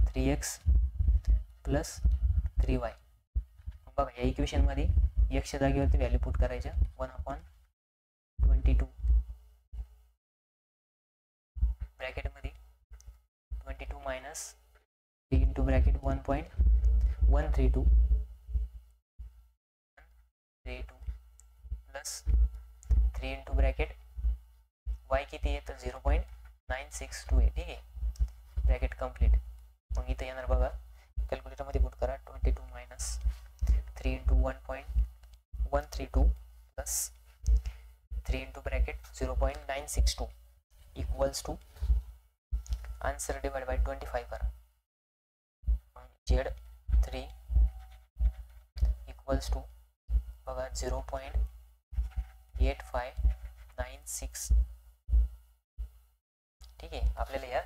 3x प्लस 3y. मग बघा या इक्वेशनमध्ये एक्सच्या जागेवरती व्हॅल्यू पुट करायच्या 1/22 ब्रॅकेटमध्ये 22 minus 3 into bracket 1.132 plus 3 into bracket y किती आहे तर 0.962 आहे. ठीक आहे. Bracket complete. मग इथं येणार बघा कॅल्क्युलेटरमध्ये पुट करा 22 minus 3 into 1.132 plus 3 into bracket 0.962 equals to answer divide by 25 करा. Z3 इक्वल्स टू बघा 0.8596. ठीक आहे. आपल्याला या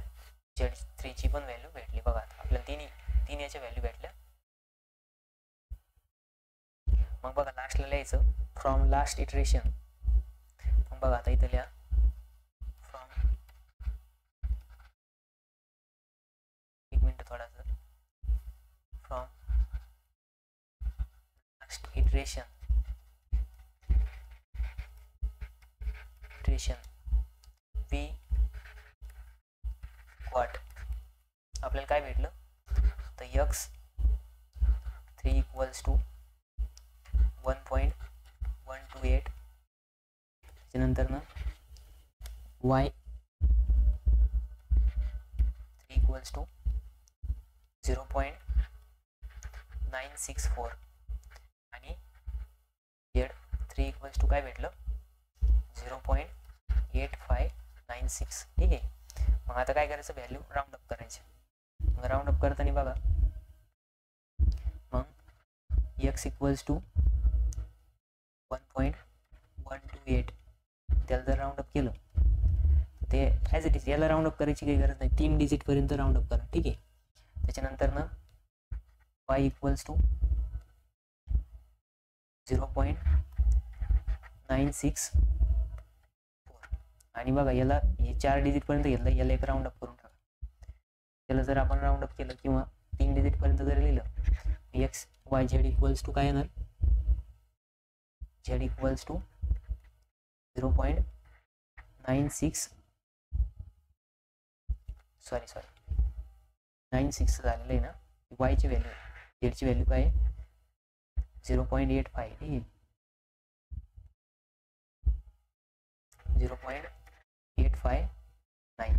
Z3 ची पण व्हॅल्यू भेटली बघा. आपल्याला तीन याच्या व्हॅल्यू भेटल्या. मग बघा लास्टला लिहायचं फ्रॉम लास्ट इटरेशन. मग बघा आता इथं लिहा फ्रॉम एक मिनिट थोडासा from last iteration we got आपल्याला काय भेटलं तर x3 इक्वल्स टू 1.128 त्याच्यानंतर ना y3 इक्वल्स टू 0.964 आणि Z3 इक्वल्स टू काय भेटलं 0.8596. ठीक आहे. मग आता काय करायचं व्हॅल्यू राऊंड अप करायचे. मग राऊंड अप करताना बघा मग x इक्वल्स टू 1.128 त्याला जर राऊंड अप केलं ते ॲज इट इज याला राऊंड अप करायची काही गरज नाही. 3 डिजिट पर्यंत राऊंड अप करा. ठीक आहे. त्याच्यानंतर ना y इक्वल्स टू 0.964 आणि बघा याला हे 4 डिजिट पर्यंत घेतलं. याला एक राऊंड अप करून टाका. त्याला जर आपण राऊंड अप केलं किंवा 3 डिजिट पर्यंत जर लिहिलं x y z equals to काय येणार z इक्वल्स टू 0.96 96 झालेलं आहे ना. y ची व्हॅल्यू z ची व्हॅल्यू काय आहे 0.85. ठीक आहे 0.859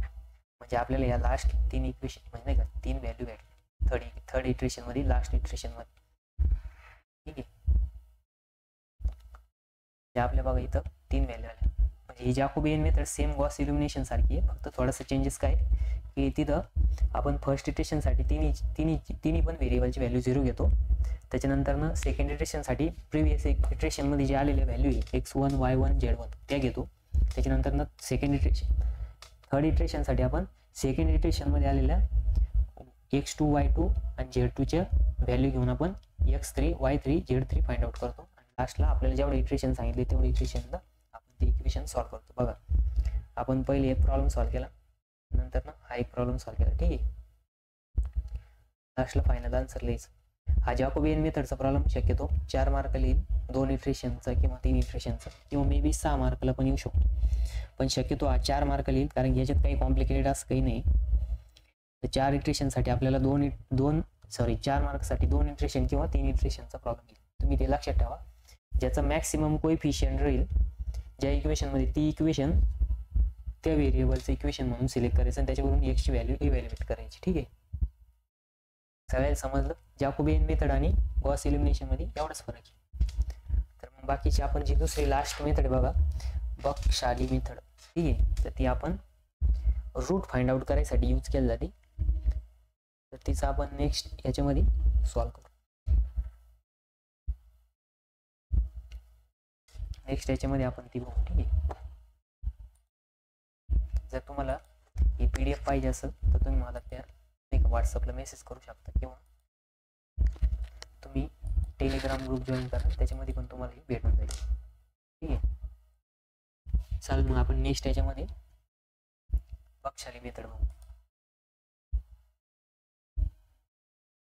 म्हणजे आपल्याला या लास्ट 3 इक्वेशन म्हणजे नाही का 3 व्हॅल्यू भेटली थर्ड इटरेशन मध्ये लास्ट इटरेशन मध्ये. ठीक आहे. आपल्या बघा इथं 3 व्हॅल्यू आल्या. म्हणजे ही जॅकोबियन मेथड सेम गॉस इल्युमिनेशन सारखी आहे. फक्त थोडासा चेंजेस काय की तिथं आपण फर्स्ट इटरेशनसाठी तिन्ही पण व्हेरिएबलची व्हॅल्यू 0 घेतो. त्याच्यानंतर ना सेकंड इटरेशनसाठी प्रिव्हियस इटरेशनमध्ये जे आलेले व्हॅल्यू आहे x1 y1 z1 त्या घेतो. त्याच्यानंतर ना थर्ड इटरेशनसाठी आपण सेकंड इटरेशनमध्ये आलेल्या x2 y2 आणि z2च्या व्हॅल्यू घेऊन आपण x3 y3 z3 find out करतो. आणि लास्टला आपल्याला जेवढे इटरेशन सांगितले तेवढे इटरेशनला आपण ते इक्वेशन सॉल्व्ह करतो. बघा आपण पहिले एक प्रॉब्लेम सॉल्व्ह केला, नंतर ना हा एक प्रॉब्लेम सॉल्व्ह केला. ठीक आहे, लास्टला फायनल आन्सर लिहायचं. हा जॅकोबियन मेथडचा प्रॉब्लेम शक्यतो 4 मार्क येईल, 2 इटरेशनचा किंवा 3 इटरेशनचा, किंवा मे बी 6 मार्कला पण येऊ शकतो, पण शक्यतो हा 4 मार्क येईल, कारण याच्यात काही कॉम्प्लिकेटेड असं काही नाही. तर 4 इटरेशनसाठी आपल्याला 4 मार्कसाठी 2 इटरेशन किंवा 3 इटरेशनचा प्रॉब्लेम येईल. तुम्ही ते लक्षात ठेवा. ज्याचा मॅक्सिमम कोएफिशियंट राहील ज्या इक्वेशनमध्ये, ती इक्वेशन त्या व्हेरिएबलचं इक्वेशन म्हणून सिलेक्ट करायचं आणि त्याच्यावरून एक्सची व्हॅल्यू इव्हॅल्युएट करायची. ठीक आहे, सगळ्यांना समजलं. जॅकोबियन मेथड आणि गॉस एलिमिनेशनमध्ये एवढाच फरक आहे. तर मग बाकीची आपण जी दुसरी लास्ट मेथड बघा, बकशाली मेथड. ठीक आहे, तर ती आपण रूट फाइंड आउट करायसाठी यूज केली जाते. तर तिचा आपण नेक्स्ट याच्यामध्ये सॉल्व्ह करू. नेक्स्ट याच्यामध्ये आपण ती बघू. ठीक आहे, जर तुम्हाला ही PDF पाहिजे असेल तर तुम्ही मला त्या व्हॉट्सअपला मेसेज करू शकता, किंवा तुम्ही टेलिग्राम ग्रुप जॉईन करा, त्याच्यामध्ये पण तुम्हाला ही भेटून जाईल. ठीक आहे, चालेल. मग आपण नेक्स्ट याच्यामध्ये बकशाली मेथड बघू.